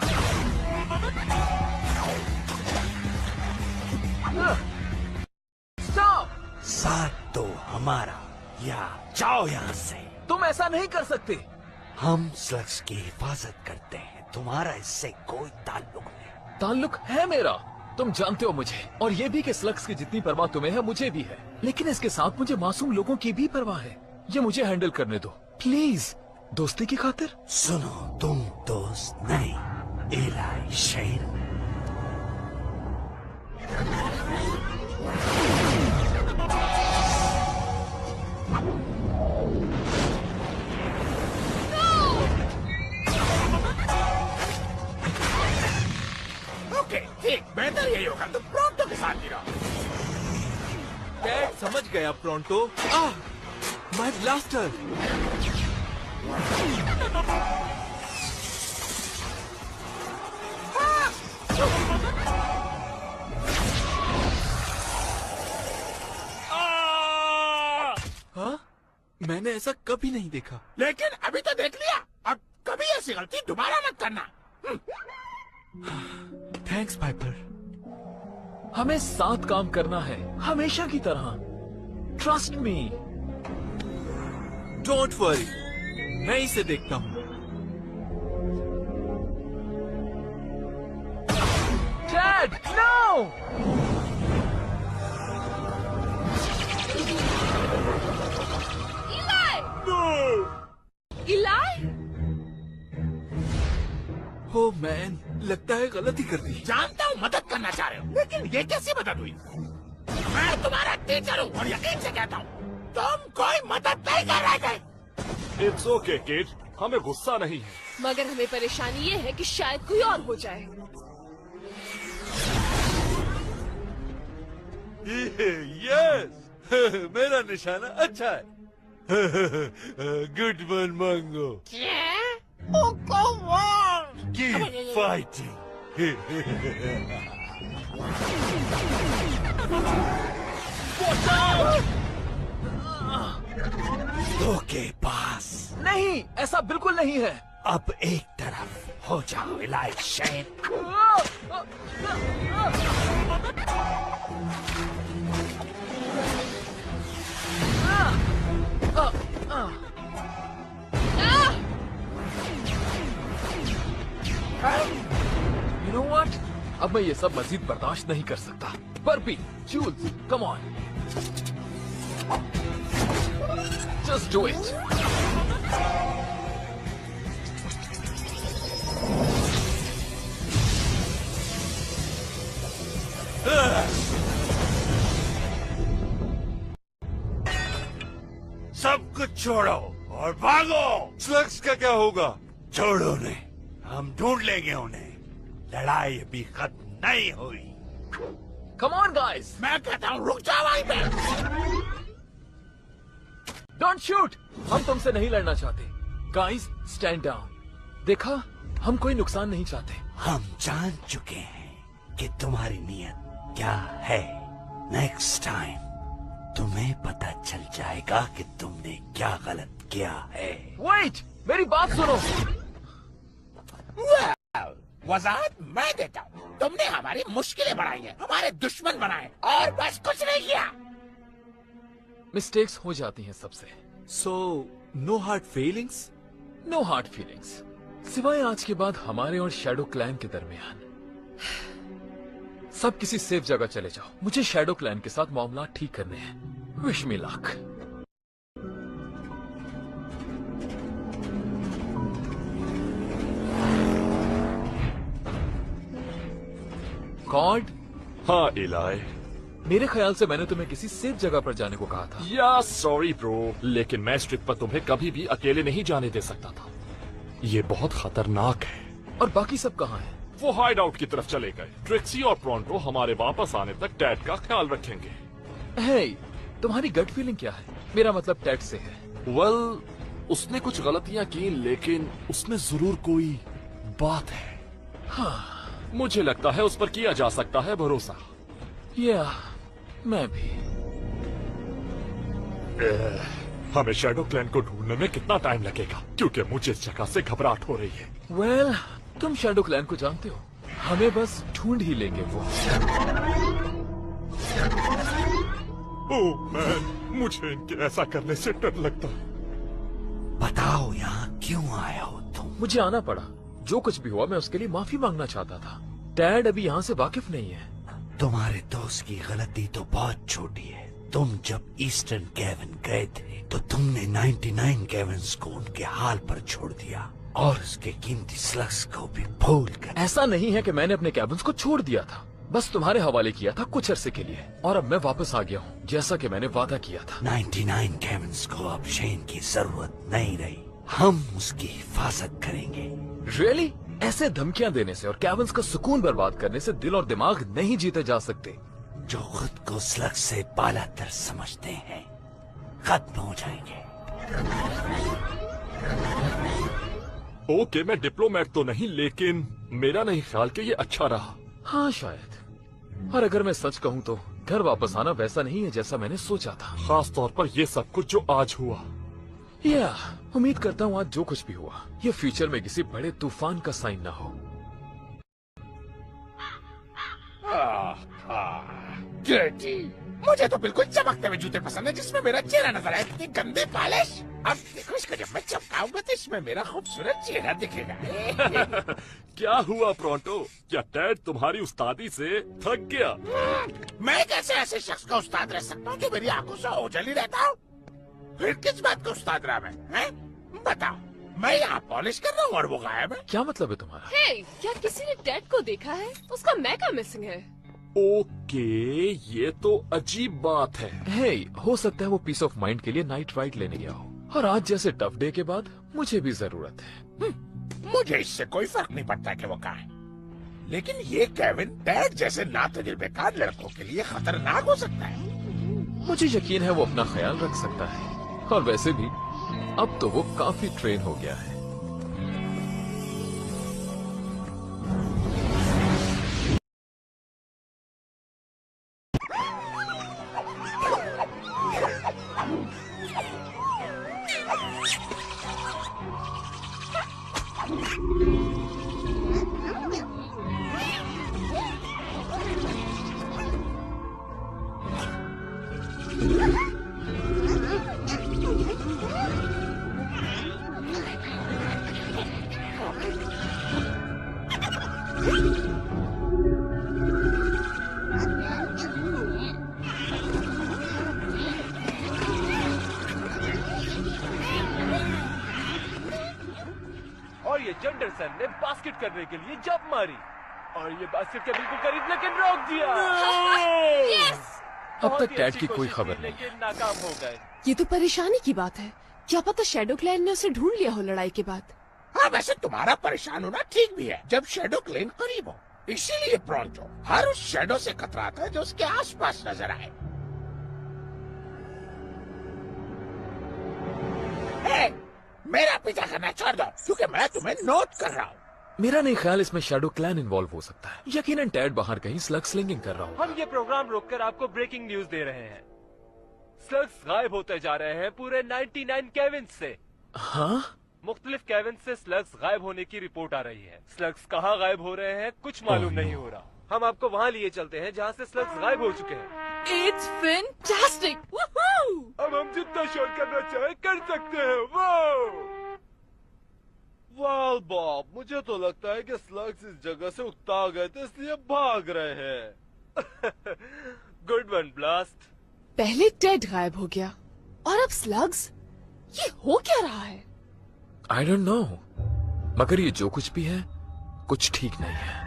स्टॉप! साथ दो हमारा या जाओ यहाँ से। तुम ऐसा नहीं कर सकते। हम स्लग्स की हिफाजत करते हैं, तुम्हारा इससे कोई ताल्लुक नहीं। ताल्लुक है मेरा, तुम जानते हो मुझे, और ये भी कि स्लग्स की जितनी परवाह तुम्हें है मुझे भी है, लेकिन इसके साथ मुझे मासूम लोगों की भी परवाह है। ये मुझे हैंडल करने दो प्लीज, दोस्ती की खातिर। सुनो, तुम दोस्त नहीं, इलाई शेन। ओके ठीक, बेहतर यही होगा तुम प्रोंटो के साथ ही रहो। डैड समझ गया प्रोंटो। My blaster. हाँ? मैंने ऐसा कभी नहीं देखा। लेकिन अभी तो देख लिया, अब कभी ऐसी गलती दोबारा मत करना। Thanks Piper. हमें साथ काम करना है, हमेशा की तरह। Trust me. डोंट वरी, मैं इसे देखता हूँ। Dad, no! Eli! Oh man, लगता है गलती कर दी। जानता हूँ मदद करना चाह रहे हो, लेकिन ये कैसी मदद हुई? मैं तुम्हारा टीचर हूँ और यकीन से कहता हूँ तुम कोई मदद नहीं कर रहे थे। इट्स ओके किड, हमें गुस्सा नहीं है। मगर हमें परेशानी ये है कि शायद कोई और हो जाए। यस, मेरा निशाना अच्छा है। गुड वन मांगो। Keep fighting. दो के पास नहीं, ऐसा बिल्कुल नहीं है। अब एक तरफ हो जाओ इलाई शेन। You know what? अब मैं ये सब मजीद बर्दाश्त नहीं कर सकता। Burpy, Joules, come on. Just do it. सब कुछ छोड़ो और भागो। स्लग्स का क्या होगा? छोड़ो ने, हम ढूंढ लेंगे उन्हें। लड़ाई अभी खत्म नहीं हुई। Come on, guys. मैं कहता हूँ रुक जाओ वहीं पे। Don't shoot. हम तुमसे नहीं लड़ना चाहते। Guys, stand down. देखा, हम कोई नुकसान नहीं चाहते। हम जान चुके हैं कि तुम्हारी नीयत क्या है। नेक्स्ट टाइम तुम्हें पता चल जाएगा कि तुमने क्या गलत किया है। Wait, मेरी बात सुनो। वजाहत मैं देता हूँ। तुमने हमारी मुश्किलें बढ़ाई हैं, हमारे दुश्मन बनाए और बस कुछ नहीं किया। मिस्टेक्स हो जाती हैं सबसे। So, no hard feelings? No hard feelings. सिवाय आज के बाद हमारे और शैडो क्लैन के दरमियान। सब किसी सेफ जगह चले जाओ। मुझे शैडो क्लैन के साथ मामला ठीक करने हैं। Wish me luck. कॉड? हाँ इलाई। मेरे ख्याल से मैंने तुम्हें किसी सेफ जगह पर जाने को कहा था। या सॉरी ब्रो, लेकिन मैं इस ट्रिप पर तुम्हें कभी भी अकेले नहीं जाने दे सकता था। ये बहुत खतरनाक है। और बाकी सब कहाँ हैं? वो हाइड आउट की तरफ चले गए। ट्रिक्सी और प्रोंटो हमारे वापस आने तक डैड का ख्याल रखेंगे। हे, तुम्हारी गट फीलिंग क्या है? मेरा मतलब डैड से है। वेल, उसने कुछ गलतियां की, लेकिन उसमें जरूर कोई बात है। हाँ, मुझे लगता है उस पर किया जा सकता है भरोसा। या मैं भी। हमें शैडो क्लैन को ढूंढने में कितना टाइम लगेगा, क्योंकि मुझे इस जगह से घबराहट हो रही है। वेल, तुम शैडो क्लैन को जानते हो, हमें बस ढूंढ ही लेंगे वो। ओह मैन, मुझे इनके ऐसा करने से डर लगता है। बताओ यहाँ क्यों आए हो तुम? मुझे आना पड़ा। जो कुछ भी हुआ मैं उसके लिए माफी मांगना चाहता था। डैड अभी यहाँ से वाकिफ नहीं है। तुम्हारे दोस्त की गलती तो बहुत छोटी है। तुम जब ईस्टर्न केविन गए थे तो तुमने 99 केविन्स को उनके हाल पर छोड़ दिया और उसके कीमती स्लग्स को भी भूल कर। ऐसा नहीं है कि मैंने अपने कैबिन्स को छोड़ दिया था, बस तुम्हारे हवाले किया था कुछ अरसे के लिए, और अब मैं वापस आ गया हूँ जैसा कि मैंने वादा किया था। 99 केविन्स को अब शेन की जरूरत नहीं रही। हम उसकी हिफाजत करेंगे। रियली? ऐसे धमकियां देने से और कैबिन्स का सुकून बर्बाद करने से दिल और दिमाग नहीं जीते जा सकते। जो खुद को स्लग से बालातर समझते हैं खत्म हो जाएंगे। ओके, मैं डिप्लोमेट तो नहीं, लेकिन मेरा नहीं ख्याल कि ये अच्छा रहा। हाँ शायद। और अगर मैं सच कहूँ तो घर वापस आना वैसा नहीं है जैसा मैंने सोचा था। खास तौर पर ये सब कुछ जो आज हुआ। या उम्मीद करता हूँ आज जो कुछ भी हुआ ये फ्यूचर में किसी बड़े तूफान का साइन ना हो। डर्टी। मुझे तो बिल्कुल चमकते हुए जूते पसंद है जिसमें मेरा चेहरा नजर आए। इतनी गंदे पॉलिश। अब देखो इसको, जब मैं चमकाऊंगा तो इसमें मेरा खूबसूरत चेहरा दिखेगा। क्या हुआ प्रोंटो? क्या डैड तुम्हारी उस्तादी से थक गया? मैं कैसे ऐसे शख्स का उस्ताद रह सकता हूँ जो मेरी आंखों से ओझल ही रहता हूँ? फिर किस बात का उस्ताद रहा मैं? बताओ, मैं यहाँ पॉलिश कर रहा हूँ और वो गायब है। क्या मतलब है तुम्हारा? हे, क्या किसी ने डैड को देखा है? उसका मैका मिसिंग है। ओके, ये तो अजीब बात है। हे, हो सकता है वो पीस ऑफ माइंड के लिए नाइट राइड लेने गया हो, और आज जैसे टफ डे के बाद मुझे भी जरूरत है। मुझे इससे कोई फर्क नहीं पड़ता कि वो कहाँ है, लेकिन ये केविन डैड जैसे नातजुर्बेकार लड़कों के लिए खतरनाक हो सकता है। मुझे यकीन है वो अपना ख्याल रख सकता है, और वैसे भी अब तो वो काफी ट्रेन हो गया है। और ये जेंडरसन ने बास्केट करने के लिए जंप मारी और ये बास्केट के बिल्कुल करीब, लेकिन रोक दिया। अब तक डैड की कोई खबर नहीं, लेकिन नाकाम हो गए। ये तो परेशानी की बात है। क्या पता शैडो क्लैन ने उसे ढूंढ लिया हो लड़ाई के बाद। हाँ, वैसे तुम्हारा परेशान होना ठीक भी है जब शैडो क्लेन करीब हो। इसीलिए प्रोंटो हर उस शैडो से कतराता है जो उसके आसपास नजर आए। मेरा पीछा करना छोड़ दो, क्योंकि मैं तुम्हें नोट कर रहा हूँ। मेरा नहीं ख्याल इसमें शैडो क्लैन इन्वॉल्व हो सकता है। यकीनन डैड बाहर कहीं स्लग स्लिंगिंग कर रहा हो। हम ये प्रोग्राम रोककर आपको ब्रेकिंग न्यूज दे रहे हैं। स्लग्स गायब होते जा रहे हैं पूरे 99 केविन से। हाँ? मुख्तलिफ केविन से स्लग्स गायब होने की रिपोर्ट आ रही है। स्लग्स कहाँ गायब हो रहे हैं कुछ मालूम नहीं हो रहा। हम आपको वहाँ लिए चलते हैं जहाँ से स्लग्स गायब हो चुके हैं। It's fantastic! Woohoo! अब हम जितना शोर करना चाहे कर सकते हैं। वाह बॉब, मुझे तो लगता है कि स्लग्स इस जगह से उकता गए थे इसलिए भाग रहे हैं। Good one blast. पहले टेड गायब हो गया और अब स्लग्स। ये हो क्या रहा है? आई डोंट नो, मगर ये जो कुछ भी है कुछ ठीक नहीं है।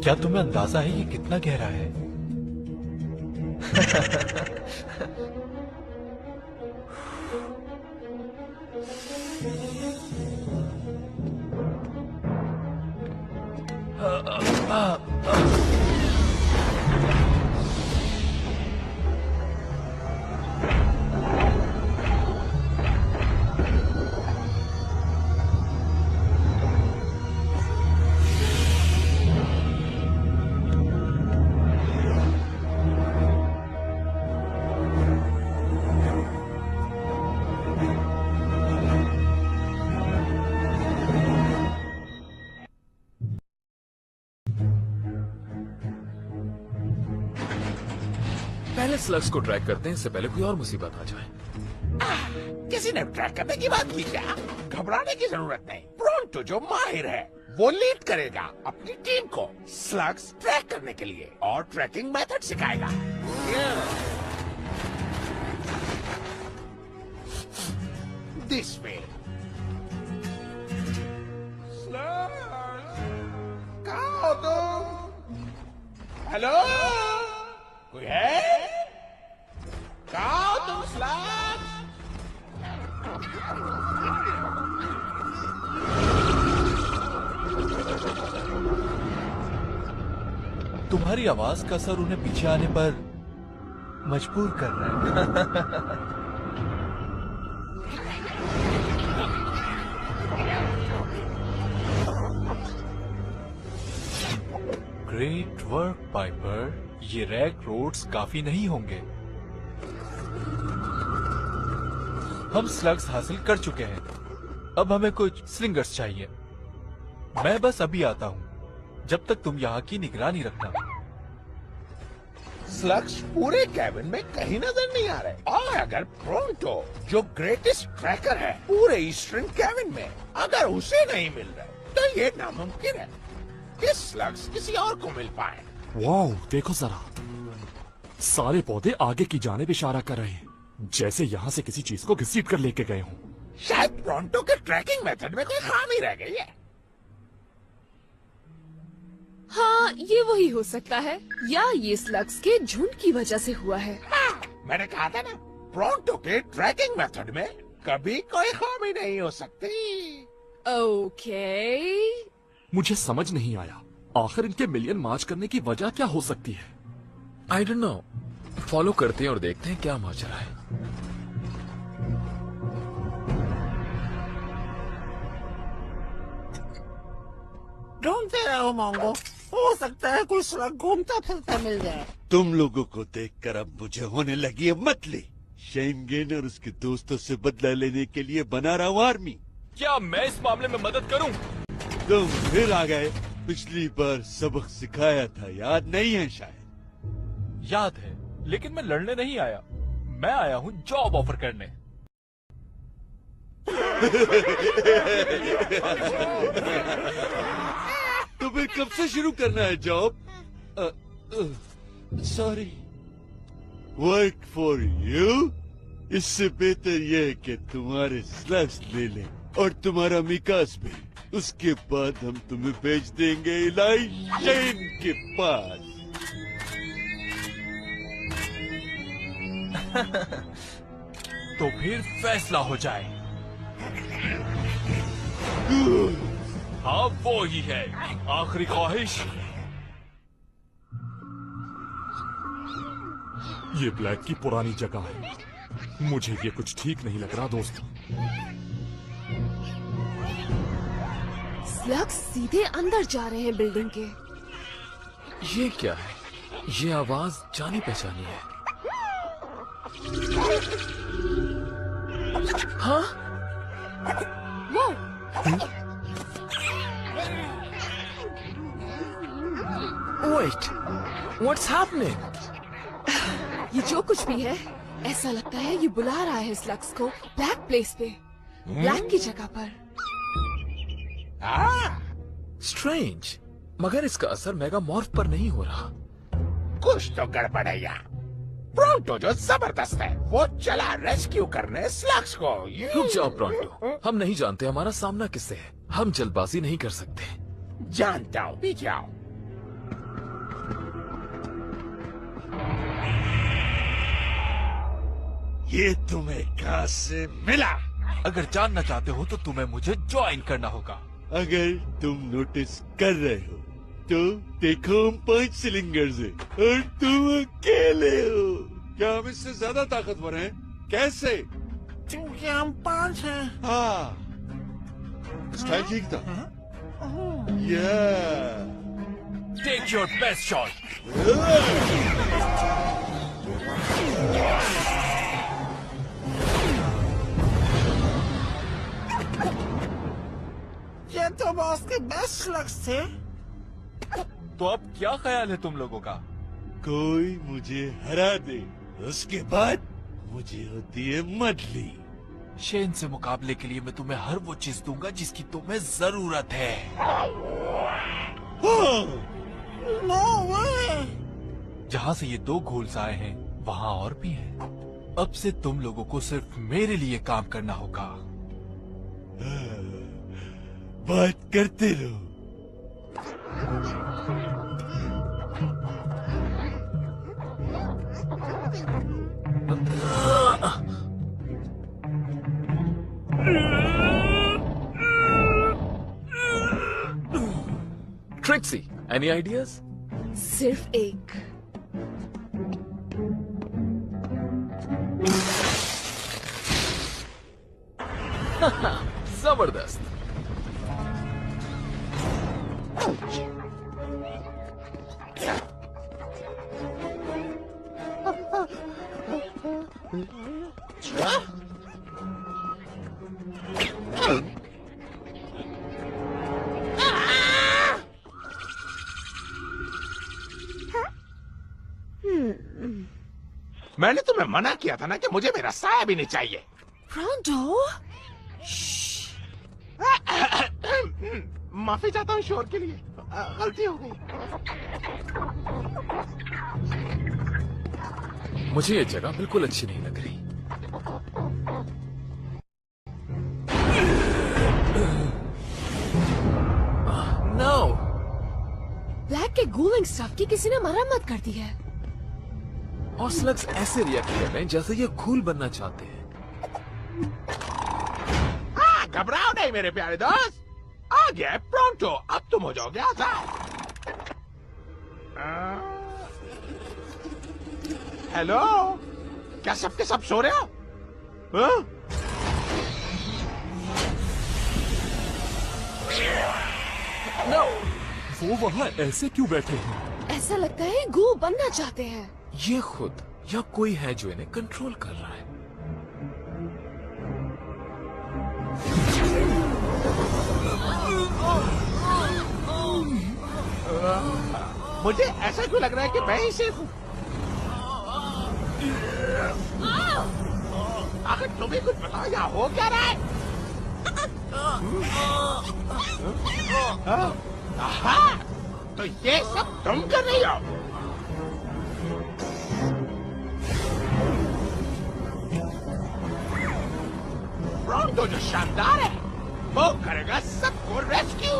क्या तुम्हें अंदाजा है ये कितना गहरा है? स्लग्स को ट्रैक करते हैं इससे पहले कोई और मुसीबत आ जाए। किसी ने ट्रैक करने की बात की क्या? घबराने की जरूरत नहीं। प्रोंटो जो माहिर है वो लीड करेगा अपनी टीम को स्लग्स ट्रैक करने के लिए और ट्रैकिंग मेथड सिखाएगा। This way. कहाँ हो तुम? हेलो, कोई है? कहाँ हो तुम स्लग्स? तुम्हारी आवाज का असर उन्हें पीछे आने पर मजबूर कर रहा है। ग्रेट वर्क पाइपर, ये रैग रोड्स काफी नहीं होंगे। हम स्लग्स हासिल कर चुके हैं, अब हमें कुछ स्लिंगर्स चाहिए। मैं बस अभी आता हूँ, जब तक तुम यहाँ की निगरानी रखना। स्लग्स पूरे कैबिन में कहीं नजर नहीं आ रहे और अगर प्रोंटो जो ग्रेटेस्ट ट्रैकर है पूरे ईस्टर्न कैबिन में अगर उसे नहीं मिल रहे तो ये नामुमकिन है कि स्लग्स किसी और को मिल पाए। वाओ, देखो जरा, सारे पौधे आगे की जानिब इशारा कर रहे हैं, जैसे यहाँ से किसी चीज को घसीट कर लेके गए हों। शायद प्रोंटो के ट्रैकिंग मेथड में कोई खामी रह गई है। हाँ, ये वही हो सकता है, या ये स्लग्स के झुंड की वजह से हुआ है। मैंने कहा था ना, प्रोंटो के ट्रैकिंग मेथड में कभी कोई खामी नहीं हो सकती। ओके, मुझे समझ नहीं आया, आखिर इनके मिलियन मार्च करने की वजह क्या हो सकती है? आई डोंट नो, फॉलो करते हैं और देखते हैं क्या माजरा है। ढूंढते रहो मोंगो, हो सकता है कोई स्लग घूमता फिरता मिल जाए। तुम लोगों को देखकर अब मुझे होने लगी है मतली। शेंगेन और उसके दोस्तों से बदला लेने के लिए बना रहा हूँ आर्मी। क्या मैं इस मामले में मदद करूं? तुम फिर आ गए। पिछली बार सबक सिखाया था, याद नहीं है शायद? याद है, लेकिन मैं लड़ने नहीं आया, मैं आया हूँ जॉब ऑफर करने। तो फिर कब से शुरू करना है job? Sorry, work for you. इससे बेहतर यह है कि तुम्हारे स्लग्स ले लें और तुम्हारा मिकास भी। उसके बाद हम तुम्हें भेज देंगे इलाई शेन के पास। तो फिर फैसला हो जाए। हाँ, वो ही है, आखिरी ख्वाहिश। ये ब्लैक की पुरानी जगह है, मुझे ये कुछ ठीक नहीं लग रहा दोस्त। स्लग्स सीधे अंदर जा रहे हैं बिल्डिंग के। ये क्या है? ये आवाज जानी पहचानी है। हाँ, वो वेट, व्हाट्स हैपनिंग? ये जो कुछ भी है, ऐसा लगता है ये बुला रहा है स्लग्स को ब्लैक प्लेस पे, ब्लैक की जगह पर। स्ट्रेंज, मगर इसका असर मेगा मॉर्फ पर नहीं हो रहा। कुछ तो गड़बड़ है यहाँ। प्रोंटो जो जबरदस्त है, वो चला रेस्क्यू करने स्लग्स को। रुक जाओ प्रोंटो, हम नहीं जानते हमारा सामना किससे है, हम जल्दबाजी नहीं कर सकते। जानता हूँ, पीछे आओ। ये तुम्हें कहाँ से मिला? अगर जानना चाहते हो तो तुम्हें मुझे ज्वाइन करना होगा। अगर तुम नोटिस कर रहे हो तो देखो, हम 5 सिलिंडर्स हैं और तुम अकेले हो। क्या हम इससे ज्यादा ताकतवर हैं? कैसे? क्योंकि हम 5 हैं। हाँ, स्टाइल ठीक था। या टेक योर बेस्ट शॉट। ये तो बॉस के बेस्ट स्लग्स थे। तो अब क्या ख्याल है तुम लोगों का? कोई मुझे हरा दे उसके बाद मुझे होती है मदली। शेन से मुकाबले के लिए मैं तुम्हें हर वो चीज दूंगा जिसकी तुम्हें जरूरत है। जहाँ से ये 2 घोल्स आए हैं वहाँ और भी हैं। अब से तुम लोगों को सिर्फ मेरे लिए काम करना होगा। बात करते रहो। Trixie, any ideas? सिर्फ एक। जबरदस्त। मैंने तुम्हें मना किया था ना कि मुझे मेरा साया भी नहीं चाहिए। प्रॉन्टो, माफी चाहता हूँ शोर के लिए, गलती हो गई। मुझे ये जगह बिल्कुल अच्छी नहीं लग रही। नो। ब्लैक के गूलिंग स्टफ की किसी ने मरम्मत कर दी है। और स्लग्स ऐसे रिएक्ट कर रहे हैं जैसे ये घूल बनना चाहते हैं। घबराओ नहीं मेरे प्यारे दोस्त, आ गया प्रॉन्टो, अब तुम हो जाओगे आजाद। हेलो, क्या सबके सब सो रहे हो? नो, वो वहाँ ऐसे क्यों बैठे हैं? ऐसा लगता है गू बनना चाहते हैं। ये खुद या कोई है जो इन्हें कंट्रोल कर रहा है। मुझे ऐसा क्यों लग रहा है कि मैं ही सेफ हूँ? आखिर तुम ही कुछ बताओ, यहाँ हो क्या रहा है? आहा, तो ये सब तुम कर रही हो? प्रॉन्टो जो शानदार है वो करेगा सबको रेस्क्यू।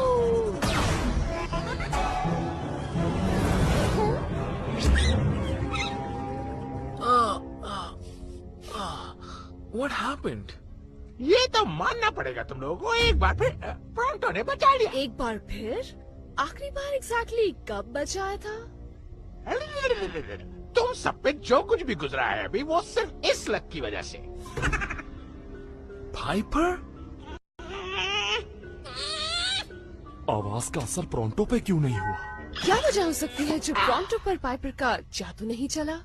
What happened? ये तो मानना पड़ेगा तुम लोगों को, एक बार फिर प्रॉन्टो ने बचा लिया। एक बार फिर? आखिरी बार एग्जैक्टली कब बचाया था? तुम सब पे जो कुछ भी गुजरा है अभी, वो सिर्फ इस लक की वजह से। पाइपर? आवाज का असर प्रॉन्टो पे क्यों नहीं हुआ? क्या वजह हो सकती है जो प्रॉन्टो पर पाइपर का जादू नहीं चला?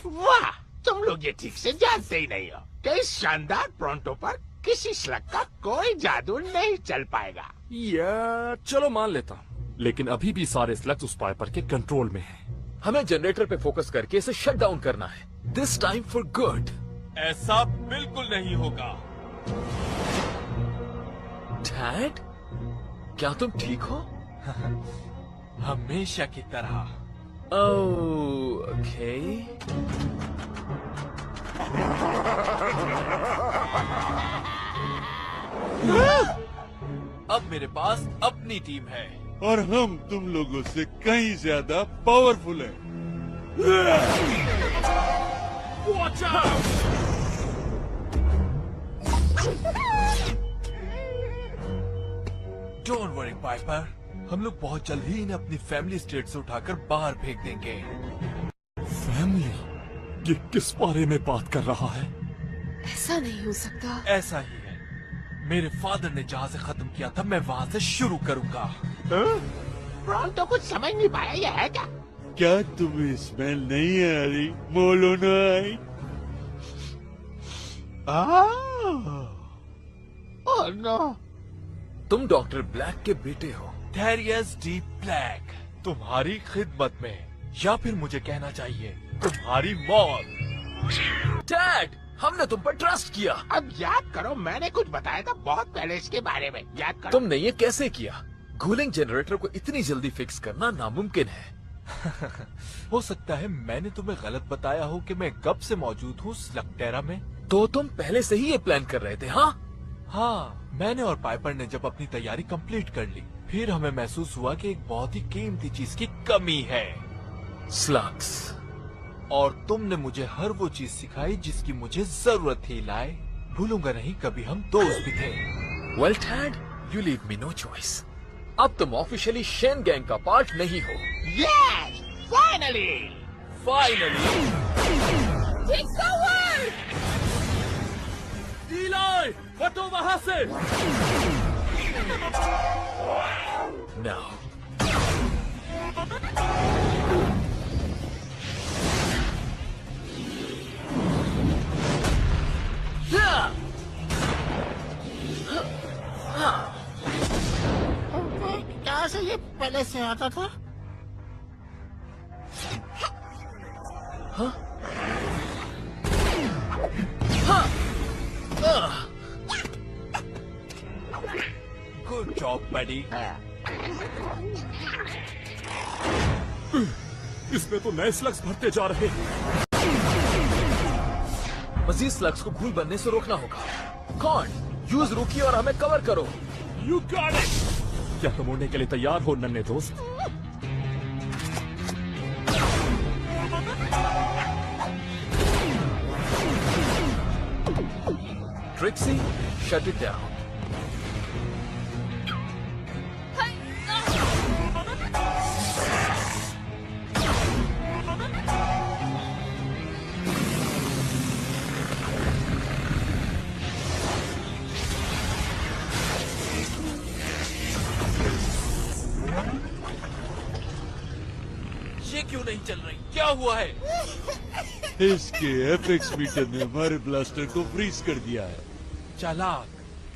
वाह, तुम लोग ये ठीक से जानते ही नहीं हो कि इस शानदार प्रॉन्टो पर किसी स्लग का कोई जादू नहीं चल पाएगा। या चलो मान लेता हूँ, लेकिन अभी भी सारे स्लग्स उस पाइपर के कंट्रोल में हैं। हमें जनरेटर पे फोकस करके इसे शट डाउन करना है, दिस टाइम फॉर गुड। ऐसा बिल्कुल नहीं होगा। डैड, क्या तुम ठीक हो? हमेशा की तरह। ओके। अब मेरे पास अपनी टीम है और हम तुम लोगों से कहीं ज्यादा पावरफुल हैं। Watch out! Don't worry Piper, हम लोग बहुत जल्द ही इन्हें अपनी फैमिली स्टेट से उठाकर बाहर फेंक देंगे। फैमिली? ये किस बारे में बात कर रहा है? ऐसा नहीं हो सकता। ऐसा ही है, मेरे फादर ने जहाँ से खत्म किया था मैं वहाँ से शुरू करूँगा। प्रॉन्टो कुछ समझ नहीं पाया, ये है क्या? क्या तुम्हें स्मेल नहीं आ रही मोलोनाइट? Oh no. तुम डॉक्टर ब्लैक के बेटे हो। थेरियस डी ब्लैक, तुम्हारी खिदमत में, या फिर मुझे कहना चाहिए तुम्हारी मौत। डैड, हमने तुम पर ट्रस्ट किया। अब याद करो, मैंने कुछ बताया था बहुत पहले इसके बारे में, याद करो। तुमने ये कैसे किया? कूलिंग जनरेटर को इतनी जल्दी फिक्स करना नामुमकिन है। हो सकता है मैंने तुम्हें गलत बताया हो कि मैं कब से मौजूद हूँ स्लगटेरा में। तो तुम पहले से ही ये प्लान कर रहे थे? हाँ हाँ, मैंने और पाइपर ने जब अपनी तैयारी कंप्लीट कर ली, फिर हमें महसूस हुआ कि एक बहुत ही कीमती चीज की कमी है, स्लग्स। और तुमने मुझे हर वो चीज सिखाई जिसकी मुझे जरूरत थी इलाई। भूलूंगा नहीं, कभी हम दोस्त भी थे। Well dad, you leave me know choice. अब तुम ऑफिशियली शेन गैंग का पार्ट नहीं हो। Yes! Finally! Finally. Take the word! इलाई, हटो वहाँ से। नाउ क्या से ये पहले से आता था? गुड जॉब बडी। इसमें तो नए स्लग्स भरते जा रहे हैं। मजीद स्लग्स को घूल बनने से रोकना होगा। कौन? यूज रूकी और हमें कवर करो। You got it. क्या तुम उड़ने के लिए तैयार हो नन्हे दोस्त? Trixie, shut it down. ये क्यों नहीं चल रही? क्या हुआ है? इसके एपेक्स मीटर ने हमारे ब्लास्टर को फ्रीज कर दिया है। चालाक,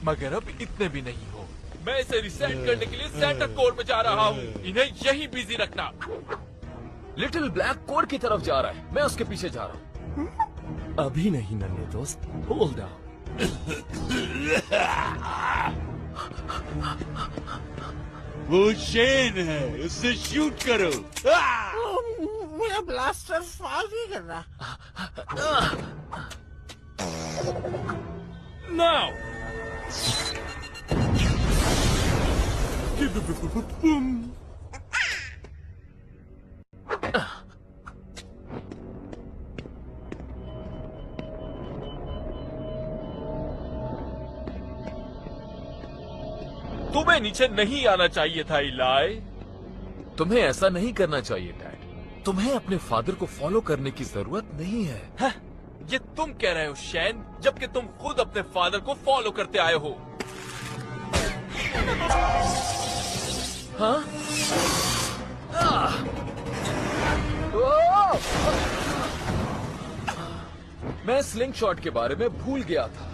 मगर अब इतने भी नहीं हो। मैं इसे रिसेट करने के लिए सेंटर कोर में जा रहा हूँ। इन्हें यहीं बिजी रखना। लिटिल ब्लैक कोर की तरफ जा रहा है, मैं उसके पीछे जा रहा हूँ। अभी नहीं नन्हे दोस्त, होल्ड डाउन। वो शेन है, उससे शूट करो। मेरा ब्लास्टर फायर नहीं कर रहा। नाउ। तुम्हें नीचे नहीं आना चाहिए था इलाई। तुम्हें ऐसा नहीं करना चाहिए डैड। तुम्हें अपने फादर को फॉलो करने की जरूरत नहीं है। हाँ, ये तुम कह रहे हो शैन, जबकि तुम खुद अपने फादर को फॉलो करते आए हो। हाँ? मैं स्लिंग शॉट के बारे में भूल गया था।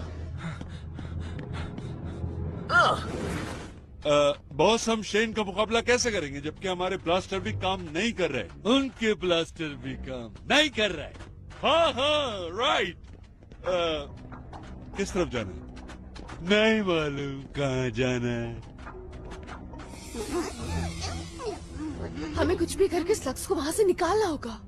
बॉस, हम शेन का मुकाबला कैसे करेंगे जबकि हमारे ब्लास्टर भी काम नहीं कर रहे? उनके ब्लास्टर भी काम नहीं कर रहे। हाँ हाँ, राइट। किस तरफ जाना है? नहीं मालूम कहाँ जाना है। हमें कुछ भी करके स्लग्स को वहाँ से निकालना होगा।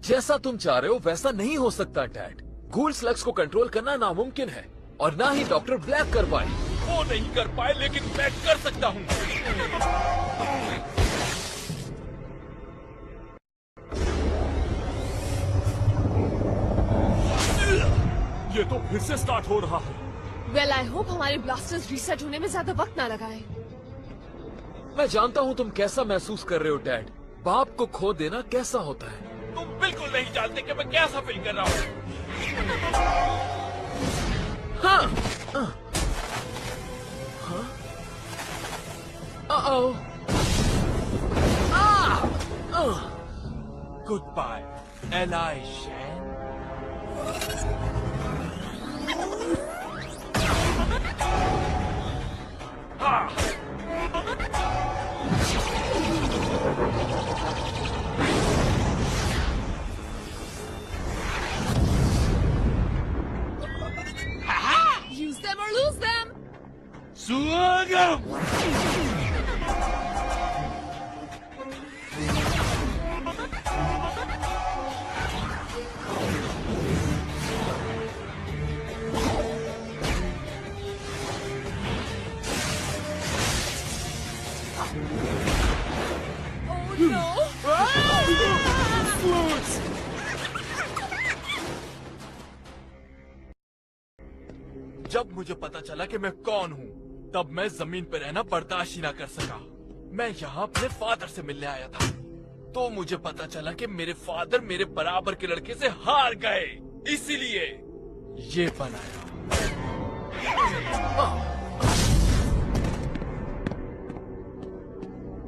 जैसा तुम चाह रहे हो वैसा नहीं हो सकता डैड। गूल स्लग्स को कंट्रोल करना नामुमकिन है और ना ही डॉक्टर ब्लैक कर पाए। वो नहीं कर पाए, लेकिन मैं कर सकता हूँ। ये तो फिर से स्टार्ट हो रहा है। वेल आई होप हमारे ब्लास्टर्स रीसेट होने में ज्यादा वक्त ना लगाए। मैं जानता हूँ तुम कैसा महसूस कर रहे हो डैड। बाप को खो देना कैसा होता है। तुम बिल्कुल नहीं जानते कि मैं कैसा फील कर रहा हूँ। हाँ। Good bye Eli Shane. सुआगम। जब मुझे पता चला कि मैं कौन हूँ, तब मैं जमीन पर रहना बर्दाश्त ही ना कर सका। मैं यहाँ अपने फादर से मिलने आया था, तो मुझे पता चला कि मेरे फादर मेरे बराबर के लड़के से हार गए, इसीलिए ये बनाया।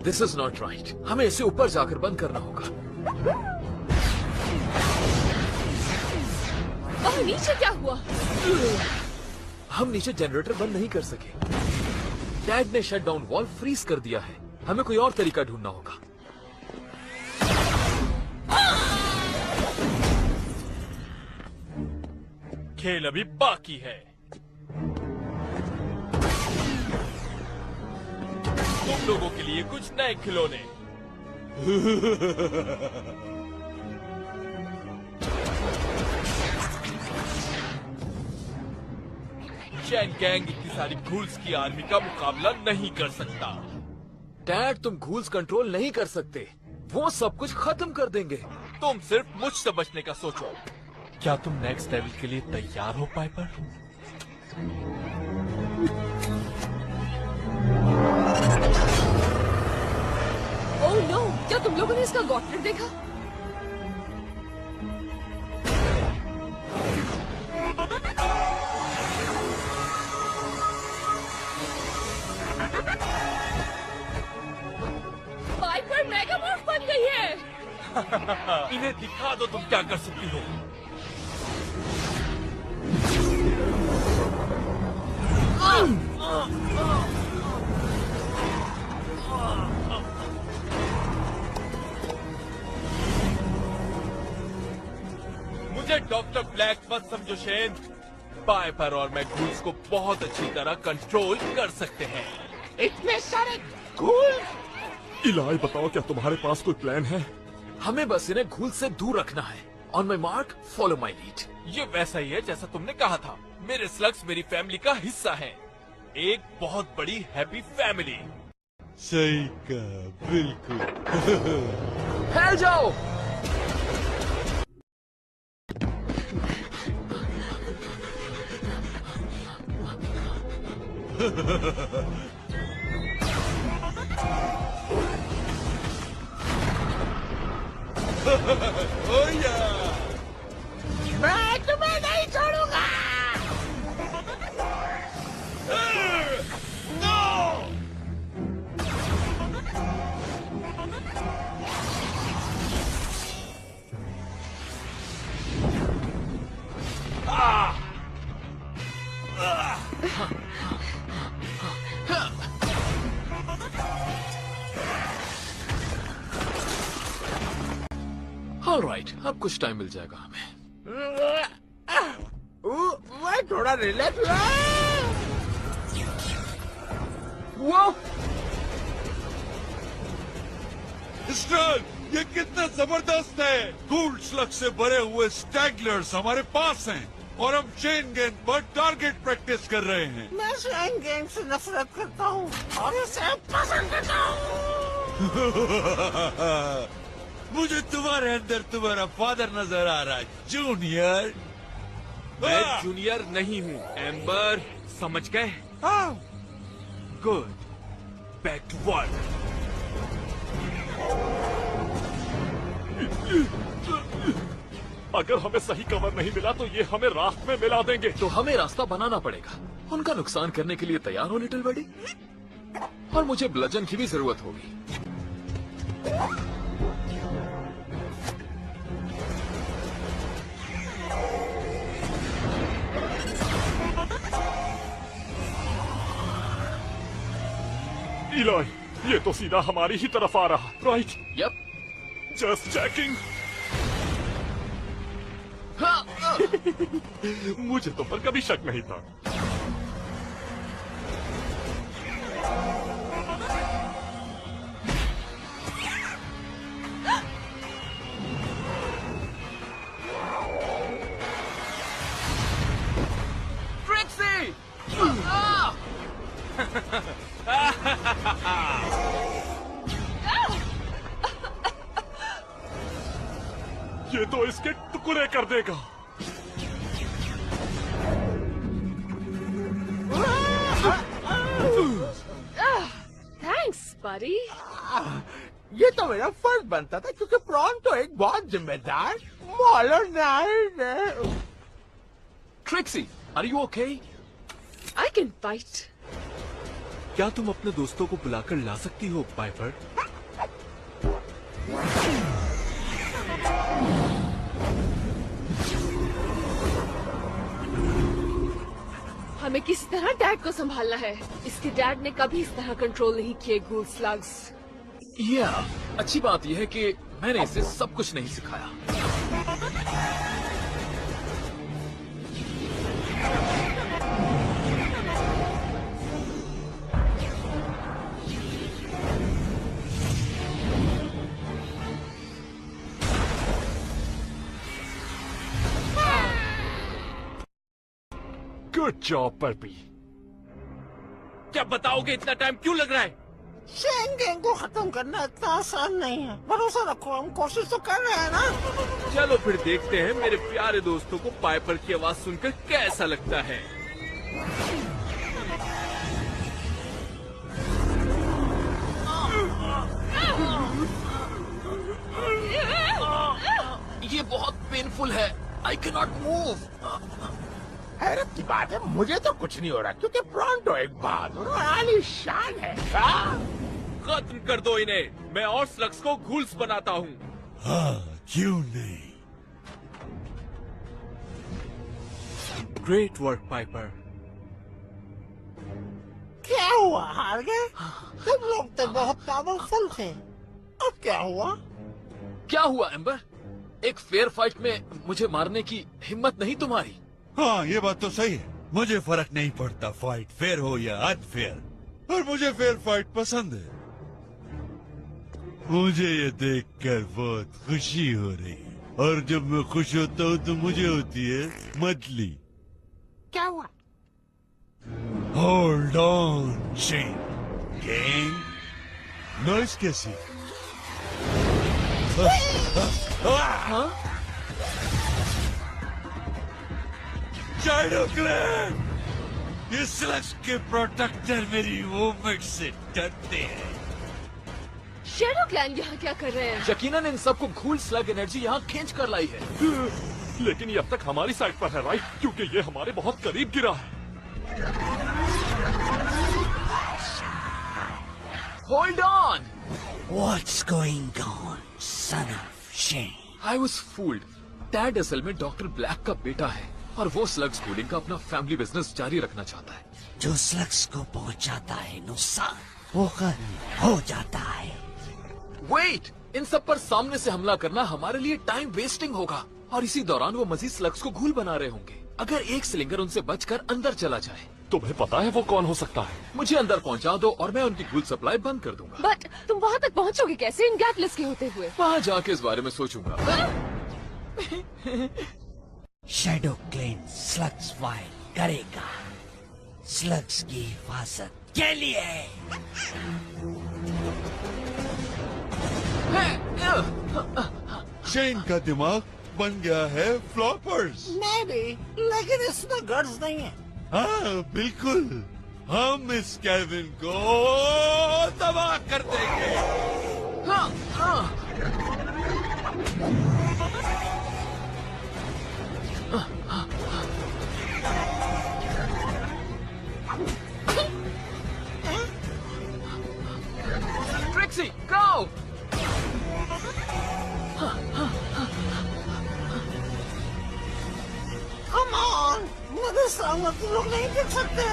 This is not right. हमें इसे ऊपर जाकर बंद करना होगा। और नीचे क्या हुआ? हम नीचे जनरेटर बंद नहीं कर सके। डैड ने शट डाउन वॉल्व फ्रीज कर दिया है। हमें कोई और तरीका ढूंढना होगा। खेल अभी बाकी है। तुम लोगों के लिए कुछ नए खिलौने। चैन गैंग इतनी सारी घूल्स की आर्मी का मुकाबला नहीं कर सकता। डैड, तुम घूल्स कंट्रोल नहीं कर सकते। वो सब कुछ खत्म कर देंगे। तुम सिर्फ मुझसे बचने का सोचो। क्या तुम नेक्स्ट लेवल के लिए तैयार हो पाइपर? ओह नो, क्या तुम लोगों ने इसका गॉटलेट देखा? पाइपर मेगामॉर्फ बन गई है। इन्हें दिखा दो तुम क्या कर सकती हो। मुझे डॉक्टर ब्लैक मत समझो शेन। पाइपर और मैं घूल्स को बहुत अच्छी तरह कंट्रोल कर सकते हैं। इतने सारे घूल। इलाई, बताओ क्या तुम्हारे पास कोई प्लान है? हमें बस इन्हें घूल से दूर रखना है। On my mark, follow my lead. ये वैसा ही है जैसा तुमने कहा था। मेरे स्लग्स मेरी फैमिली का हिस्सा हैं। एक बहुत बड़ी हैप्पी फैमिली। सही कहा, बिल्कुल। फैल जाओ। मैं तुम्हें नहीं छोड़ूंगा। ऑलराइट, अब कुछ टाइम मिल जाएगा हमें। मैं थोड़ा रिलैक्स। वो स्टर्न, ये कितना जबरदस्त है। गूल्ड स्लग से भरे हुए स्टैगलर्स हमारे पास हैं और हम चेन गैंग पर टारगेट प्रैक्टिस कर रहे हैं। मैं चेन गैंग से नफरत करता हूँ और इसे पसंद करता हूँ। मुझे तुम्हारे अंदर तुम्हारा फादर नजर आ रहा है, जूनियर। मैं जूनियर नहीं हूँ, एम्बर, समझ गए? Good, back to work. अगर हमें सही कवर नहीं मिला तो ये हमें रास्ते में मिला देंगे। तो हमें रास्ता बनाना पड़ेगा। उनका नुकसान करने के लिए तैयार हो लिटिल बडी। और मुझे ब्लजन की भी जरूरत होगी। इलाई, ये तो सीधा हमारी ही तरफ आ रहा। राइट? यप। Just checking. मुझे तो पर कभी शक नहीं था। ये तो इसके टुकड़े कर देगा। थैंक्स बडी। ये तो मेरा फर्ज बनता था क्योंकि प्रॉन तो एक बहुत जिम्मेदार मॉडर्नाइज्ड है। Trixie, are you okay? I can fight. क्या तुम अपने दोस्तों को बुलाकर ला सकती हो पाइपर? हमें किसी तरह डैड को संभालना है। इसके डैड ने कभी इस तरह कंट्रोल नहीं किए गूल स्लग्स। या अच्छी बात यह है कि मैंने इसे सब कुछ नहीं सिखाया। Good job Burpy. क्या बताओगे इतना टाइम क्यों लग रहा है? शेन गैंग को खत्म करना इतना आसान नहीं है। भरोसा रखो, हम कोशिश तो कर रहे हैं ना। चलो फिर देखते हैं मेरे प्यारे दोस्तों को पाइपर की आवाज सुनकर कैसा लगता है। ये बहुत पेनफुल है। I can not move. हैरत की बात है, मुझे तो कुछ नहीं हो रहा क्योंकि प्रॉन्टो एक बहादुर और आलीशान है। हाँ? खत्म कर दो इन्हें। मैं और स्लग्स को घूल्स बनाता हूँ। हाँ, क्यों नहीं। Great work Piper. क्या हुआ, हार गए? तुम लोग तो बहुत पावरफुल थे। अब क्या हुआ? क्या हुआ एम्बर? एक फेयर फाइट में मुझे मारने की हिम्मत नहीं तुम्हारी? हाँ, ये बात तो सही है। मुझे फर्क नहीं पड़ता फाइट फेयर हो या अनफेयर, और मुझे फेयर फाइट पसंद है। मुझे ये देखकर बहुत खुशी हो रही है, और जब मैं खुश होता हूँ तो मुझे होती है मतली। क्या हुआ? Hold on Shane gang. Noise कैसी? शैडो क्लैन, ये स्लग्स के प्रोटेक्टर मेरी मूवमेंट से डरते हैं। शैडो क्लैन यहाँ क्या कर रहे हैं? यकीनन इन सबको घूल स्लग एनर्जी यहाँ खींच कर लाई है। लेकिन ये अब तक हमारी साइड पर है, राइट? क्योंकि ये हमारे बहुत करीब गिरा है। Hold on. What's going on, son of Shane? I was fooled. Dad असल में डॉक्टर ब्लैक का बेटा है और वो स्लग्स कूलिंग का अपना फैमिली बिजनेस जारी रखना चाहता है। जो स्लग्स को पहुंचाता है नुकसान, वो खत्म हो जाता है। वेट, इन सब पर सामने से हमला करना हमारे लिए टाइम वेस्टिंग होगा, और इसी दौरान वो मजीद स्लग्स को घूल बना रहे होंगे। अगर एक सिलिंगर उनसे बचकर अंदर चला जाए। तुम्हें पता है वो कौन हो सकता है? मुझे अंदर पहुंचा दो और मैं उनकी घूल सप्लाई बंद कर दूंगा। बट तुम वहाँ तक पहुँचोगे कैसे इन गैटलेस के होते हुए? वहाँ जाके इस बारे में सोचूंगा। शैडो क्लेन स्लग्स फाइट करेगा, स्लग्स की हिफाजत के लिए। शेन का दिमाग बन गया है फ्लॉपर्स। मैं भी, लेकिन इसमें गर्ज नहीं है। हाँ बिल्कुल, हम इस केविन को तबाह कर देंगे। हाँ, हाँ। Trixie, go! Come on, मुझे सामने तुम लोग नहीं देख सकते।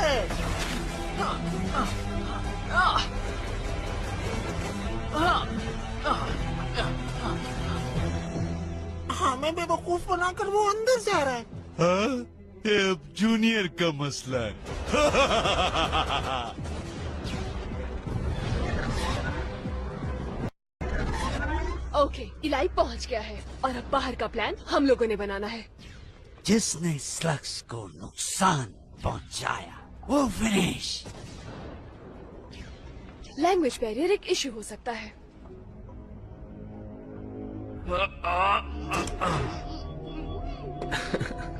हमें बेवकूफ बनाकर वो अंदर जा रहा है। हाँ, ये अब जूनियर का मसला है। ओके, इलाई पहुंच गया है और अब बाहर का प्लान हम लोगों ने बनाना है। जिसने स्लग्स को नुकसान पहुंचाया वो फिनिश। लैंग्वेज बैरियर एक इश्यू हो सकता है।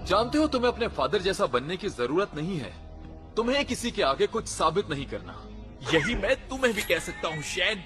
जानते हो तुम्हें अपने फादर जैसा बनने की जरूरत नहीं है। तुम्हें किसी के आगे कुछ साबित नहीं करना। यही मैं तुम्हें भी कह सकता हूँ शैन।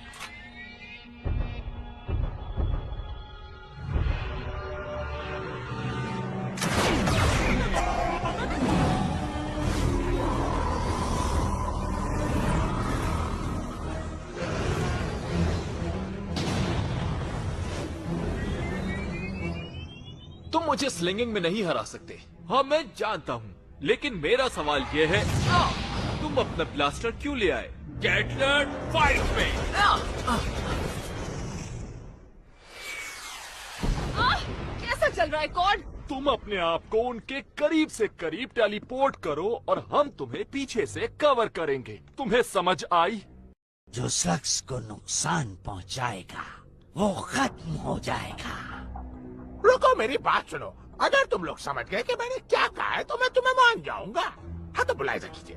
तुम मुझे स्लिंगिंग में नहीं हरा सकते। हाँ मैं जानता हूँ, लेकिन मेरा सवाल ये है तुम अपना ब्लास्टर क्यों ले आए? गैटलर फाइट में। कैसा चल रहा है कॉर्ड? तुम अपने आप को उनके करीब से करीब टेलीपोर्ट करो और हम तुम्हें पीछे से कवर करेंगे। तुम्हें समझ आई? जो शख्स को नुकसान पहुंचाएगा वो खत्म हो जाएगा। रुको, मेरी बात सुनो। अगर तुम लोग समझ गए कि मैंने क्या कहा है तो मैं तुम्हें मान जाऊंगा। हाँ तो बुलाए कीजिए।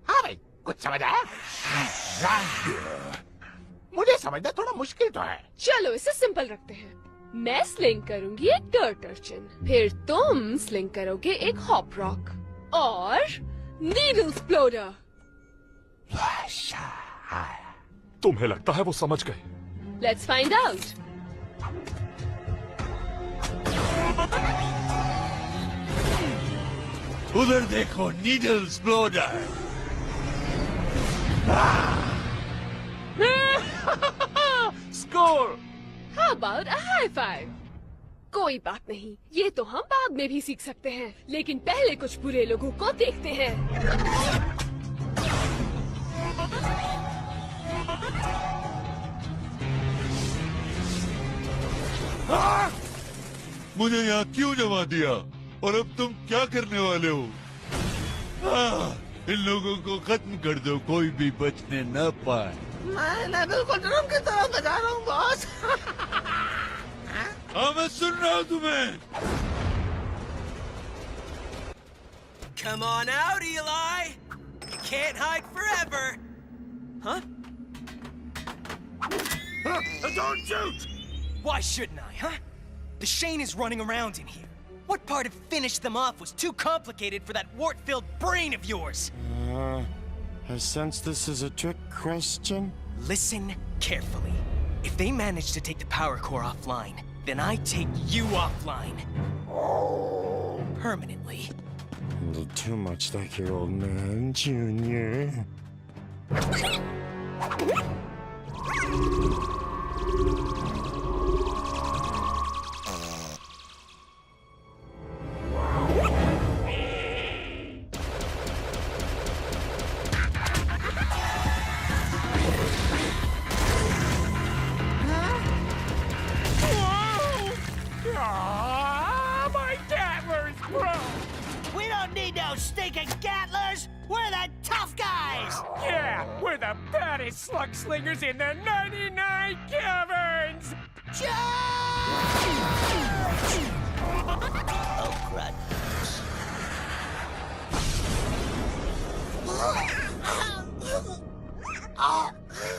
हाँ भाई, कुछ समझ आया? मुझे समझना थोड़ा मुश्किल तो है। चलो इसे सिंपल रखते हैं। मैं स्लिंग करूंगी एक डर्ट अर्चिन, फिर तुम स्लिंग करोगे एक हॉप रॉक और नीडल एक्सप्लोडर। तुम्हें लगता है वो समझ गए? Let's find out. उधर देखो, needle exploder. Score. How about a high five? कोई बात नहीं, ये तो हम बाद में भी सीख सकते हैं, लेकिन पहले कुछ बुरे लोगों को देखते हैं। मुझे यहाँ क्यों जमा दिया और अब तुम क्या करने वाले हो? इन लोगों को खत्म कर दो, कोई भी बचने न पाए। मैं बिल्कुल ड्रम की तरफ बजा रहा हूँ बॉस। हाँ मैं सुन रहा हूँ तुम्हें। Come on out, Eli. You can't hide forever. Huh? Don't shoot! Why shouldn't I, huh? The Shane is running around in here. What part of finish them off was too complicated for that wart-filled brain of yours? I sense this is a trick question. Listen carefully. If they manage to take the power core offline, then I take you offline. Permanently. A little too much like your old man, Junior. My Gatler's broke! We don't need no stinking Gatlers! We're the tough guys! Yeah, we're the baddest slug slingers in the 99 caverns! Oh, crud.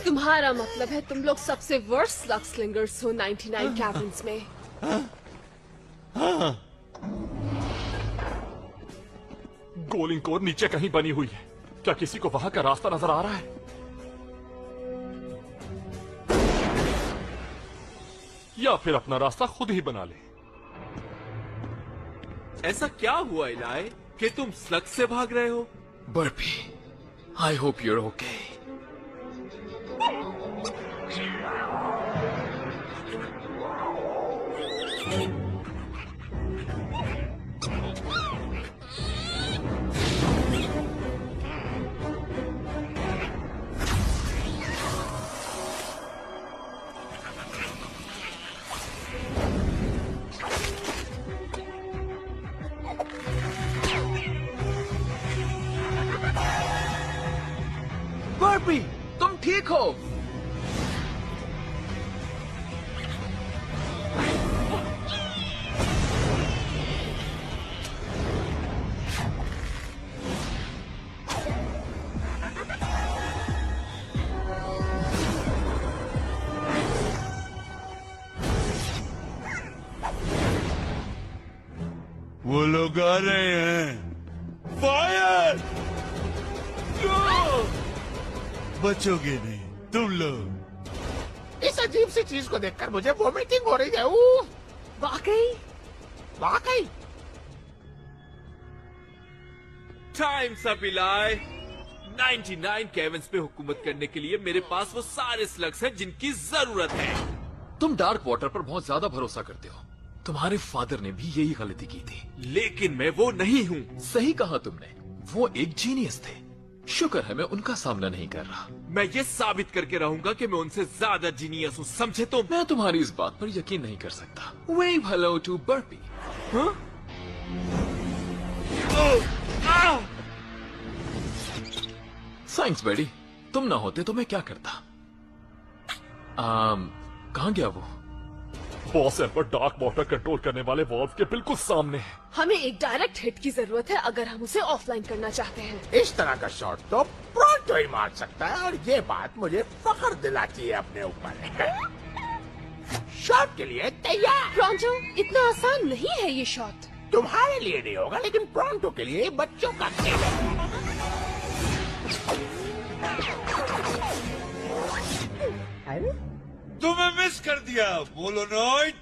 तुम्हारा मतलब है तुम लोग सबसे worst slug स्लिंगर्स हो 99 caverns में। गोलिंग core नीचे कहीं बनी हुई है। क्या किसी को वहां का रास्ता नजर आ रहा है? या फिर अपना रास्ता खुद ही बना ले। ऐसा क्या हुआ इलाई कि तुम स्लग से भाग रहे हो? Barfi, I hope you're okay. Barfi, तुम ठीक हो? वो लोग आ रहे हैं। फायर! बचोगे नहीं तुम लोग। इस अजीब सी चीज को देखकर मुझे वोमिटिंग हो रही है। वाकई वाकई टाइम्स अप इलाई। 99 केविन्स पे हुकूमत करने के लिए मेरे पास वो सारे स्लग्स हैं जिनकी जरूरत है। तुम डार्क वाटर पर बहुत ज्यादा भरोसा करते हो। तुम्हारे फादर ने भी यही गलती की थी। लेकिन मैं वो नहीं हूँ। सही कहा तुमने, वो एक जीनियस थे। शुक्र है मैं उनका सामना नहीं कर रहा। मैं ये साबित करके रहूंगा कि मैं उनसे ज्यादा जीनियस हूँ, समझे तुम? मैं तुम्हारी इस बात पर यकीन नहीं कर सकता। Wave hello to Burpy. Thanks buddy, तुम ना होते तो मैं क्या करता। कहाँ गया वो? Boss emperor dark water control करने वाले वॉल्व के बिल्कुल सामने है। हमें एक डायरेक्ट हिट की जरूरत है अगर हम उसे ऑफलाइन करना चाहते हैं। इस तरह का शॉट तो प्रोंटो ही मार सकता है, और ये बात मुझे फख्र दिलाती है अपने ऊपर। शॉट के लिए तैयार। प्रोंटो, इतना आसान नहीं है ये शॉट। तुम्हारे लिए नहीं होगा, लेकिन प्रोंटो के लिए बच्चों का खेल है। तुम्हें मिस कर दिया मोलोनॉइड।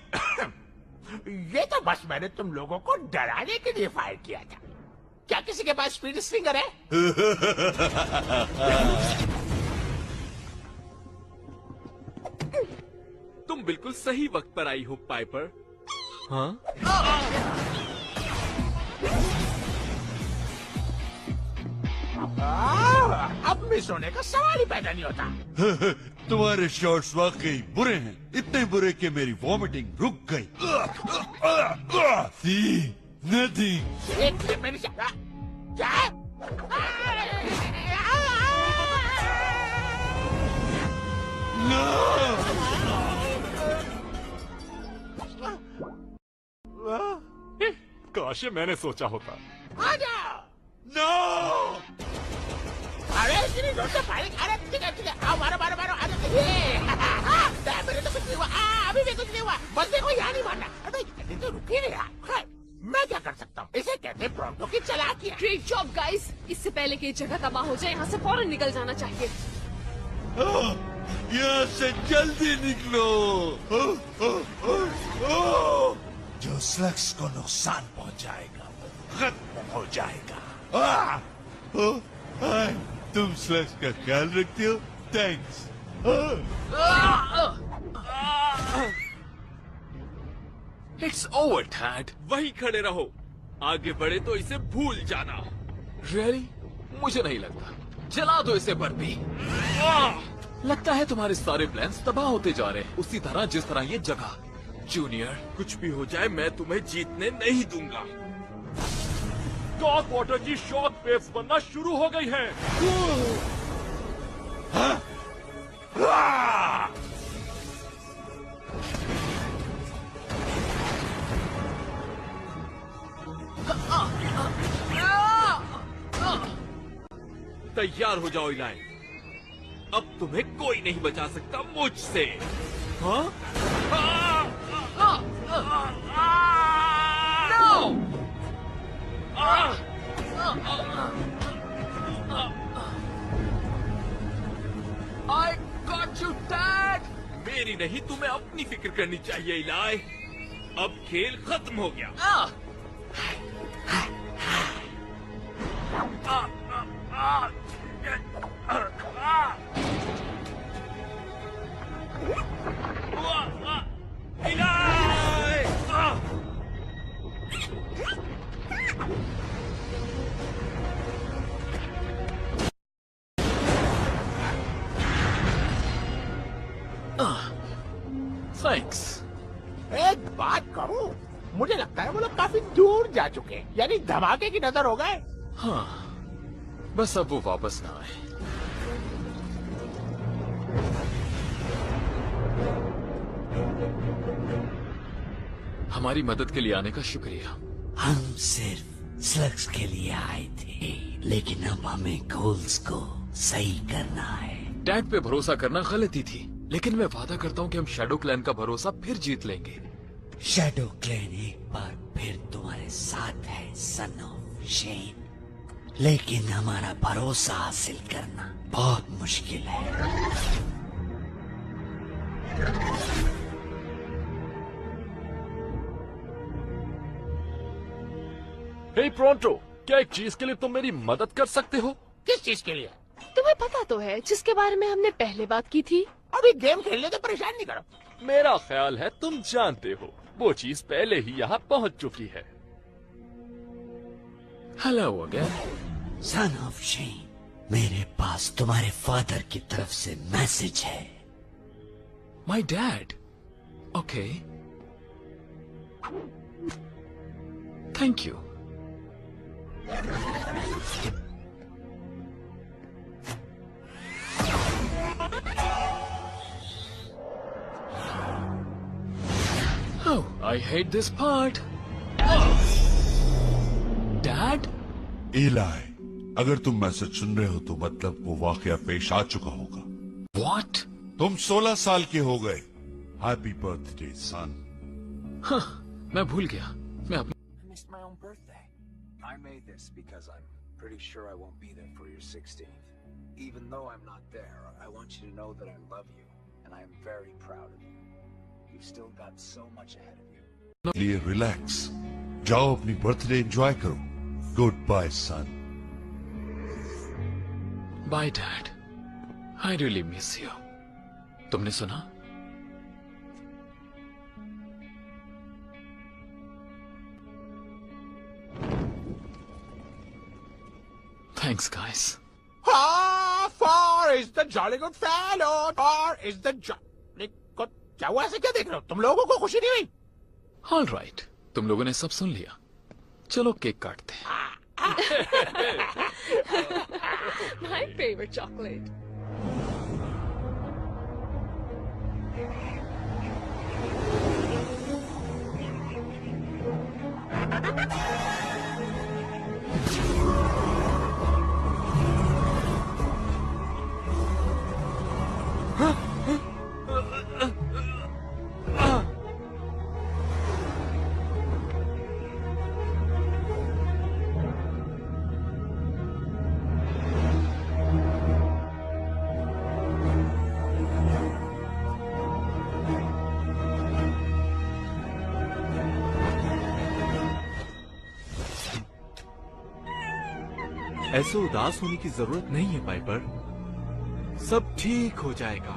ये तो बस मैंने तुम लोगों को डराने के लिए फायर किया था। क्या किसी के पास स्पीड स्विंगर है? तुम बिल्कुल सही वक्त पर आई हो पाइपर। हाँ? अब मिस होने का सवाल ही पैदा नहीं होता। तुम्हारे शॉट्स वाकई बुरे हैं, इतने बुरे कि मेरी वॉमिटिंग रुक गई। सी नथिंग। मेरी क्या? काश मैंने सोचा होता। आ जाओ। नो! अरे इतनी जोर से फायरिंग! अरे ठीक है, आओ मारो मारो मारो। अरे ये मेरे तो कुछ नहीं हुआ। अभी भी कुछ नहीं हुआ। बस देखो यहाँ नहीं मारना। अरे तो रुके नहीं यार। मैं क्या कर सकता हूँ? इसे कहते हैं प्रोंटो की चालाकियाँ। Great job guys. इससे पहले कि जगह तबाह हो जाए, यहाँ से फौरन निकल जाना चाहिए। यहाँ से जल्दी निकलो। जो स्लग्स को नुकसान पहुँचाएगा खत्म हो जाएगा। तुम स्लग्स का ख्याल रखते हो? थैंक्स। It's over dad. वहीं खड़े रहो। आगे बढ़े तो इसे भूल जाना। रियली? मुझे नहीं लगता। जला दो इसे बर्पी। लगता है तुम्हारे सारे प्लान्स तबाह होते जा रहे हैं, उसी तरह जिस तरह ये जगह। जूनियर, कुछ भी हो जाए मैं तुम्हें जीतने नहीं दूंगा। डार्क वाटर की शॉक वेव्स बनना शुरू हो गई हैं। तैयार हो जाओ इलाई। अब तुम्हें कोई नहीं बचा सकता मुझसे। हाँ? I got you, Dad! मेरी नहीं, तुम्हें अपनी फिक्र करनी चाहिए इलाई। अब खेल खत्म हो गया। थैंक्स। एक बात कहूँ, मुझे लगता है वो लोग काफी दूर जा चुके हैं, यानी धमाके की नजर हो गए। हाँ, बस अब वो वापस ना आए। हमारी मदद के लिए आने का शुक्रिया। हम सिर्फ स्लग्स के लिए आए थे, लेकिन अब हमें गोल्स को सही करना है। डैड पे भरोसा करना गलती थी, लेकिन मैं वादा करता हूँ कि हम शैडो क्लैन का भरोसा फिर जीत लेंगे। शैडो क्लैन एक बार फिर तुम्हारे साथ है सन ऑफ शेन। लेकिन हमारा भरोसा हासिल करना बहुत मुश्किल है। हे प्रोंटो, क्या एक चीज के लिए तुम मेरी मदद कर सकते हो? किस चीज के लिए? तुम्हें पता तो है जिसके बारे में हमने पहले बात की थी। अभी गेम खेलने तो परेशान नहीं करो। मेरा ख्याल है तुम जानते हो, वो चीज पहले ही यहाँ पहुँच चुकी है। Hello again. Son of Shane, मेरे पास तुम्हारे फादर की तरफ से मैसेज है। My dad? Okay, thank you. Oh, I hate this part. Dad? इलाई, अगर तुम मैसेज सुन रहे हो तो मतलब वो वाकया पेश आ चुका होगा। What? तुम 16 साल के हो गए। हैप्पी बर्थडे सन। हाँ, मैं भूल गया। मैं अपने I missed my own birthday. I made this because I'm pretty sure I won't be there for your 16th. Even though I'm not there, I want you to know that I love you, and I am very proud of you. You've still got so much ahead of you. लिए relax, जाओ अपनी birthday enjoy करो। Goodbye son. Bye dad, I really miss you. तुमने सुना? Thanks guys. Far is the jolly good fellow. Far is the jolly good. क्या हुआ? ऐसे क्या देख रहे हो? तुम लोगों को खुशी नहीं हुई? ऑल राइट, तुम लोगों ने सब सुन लिया। चलो केक काटते हैं। My favorite chocolate. ऐसे उदास होने की जरूरत नहीं है पाइपर, सब ठीक हो जाएगा।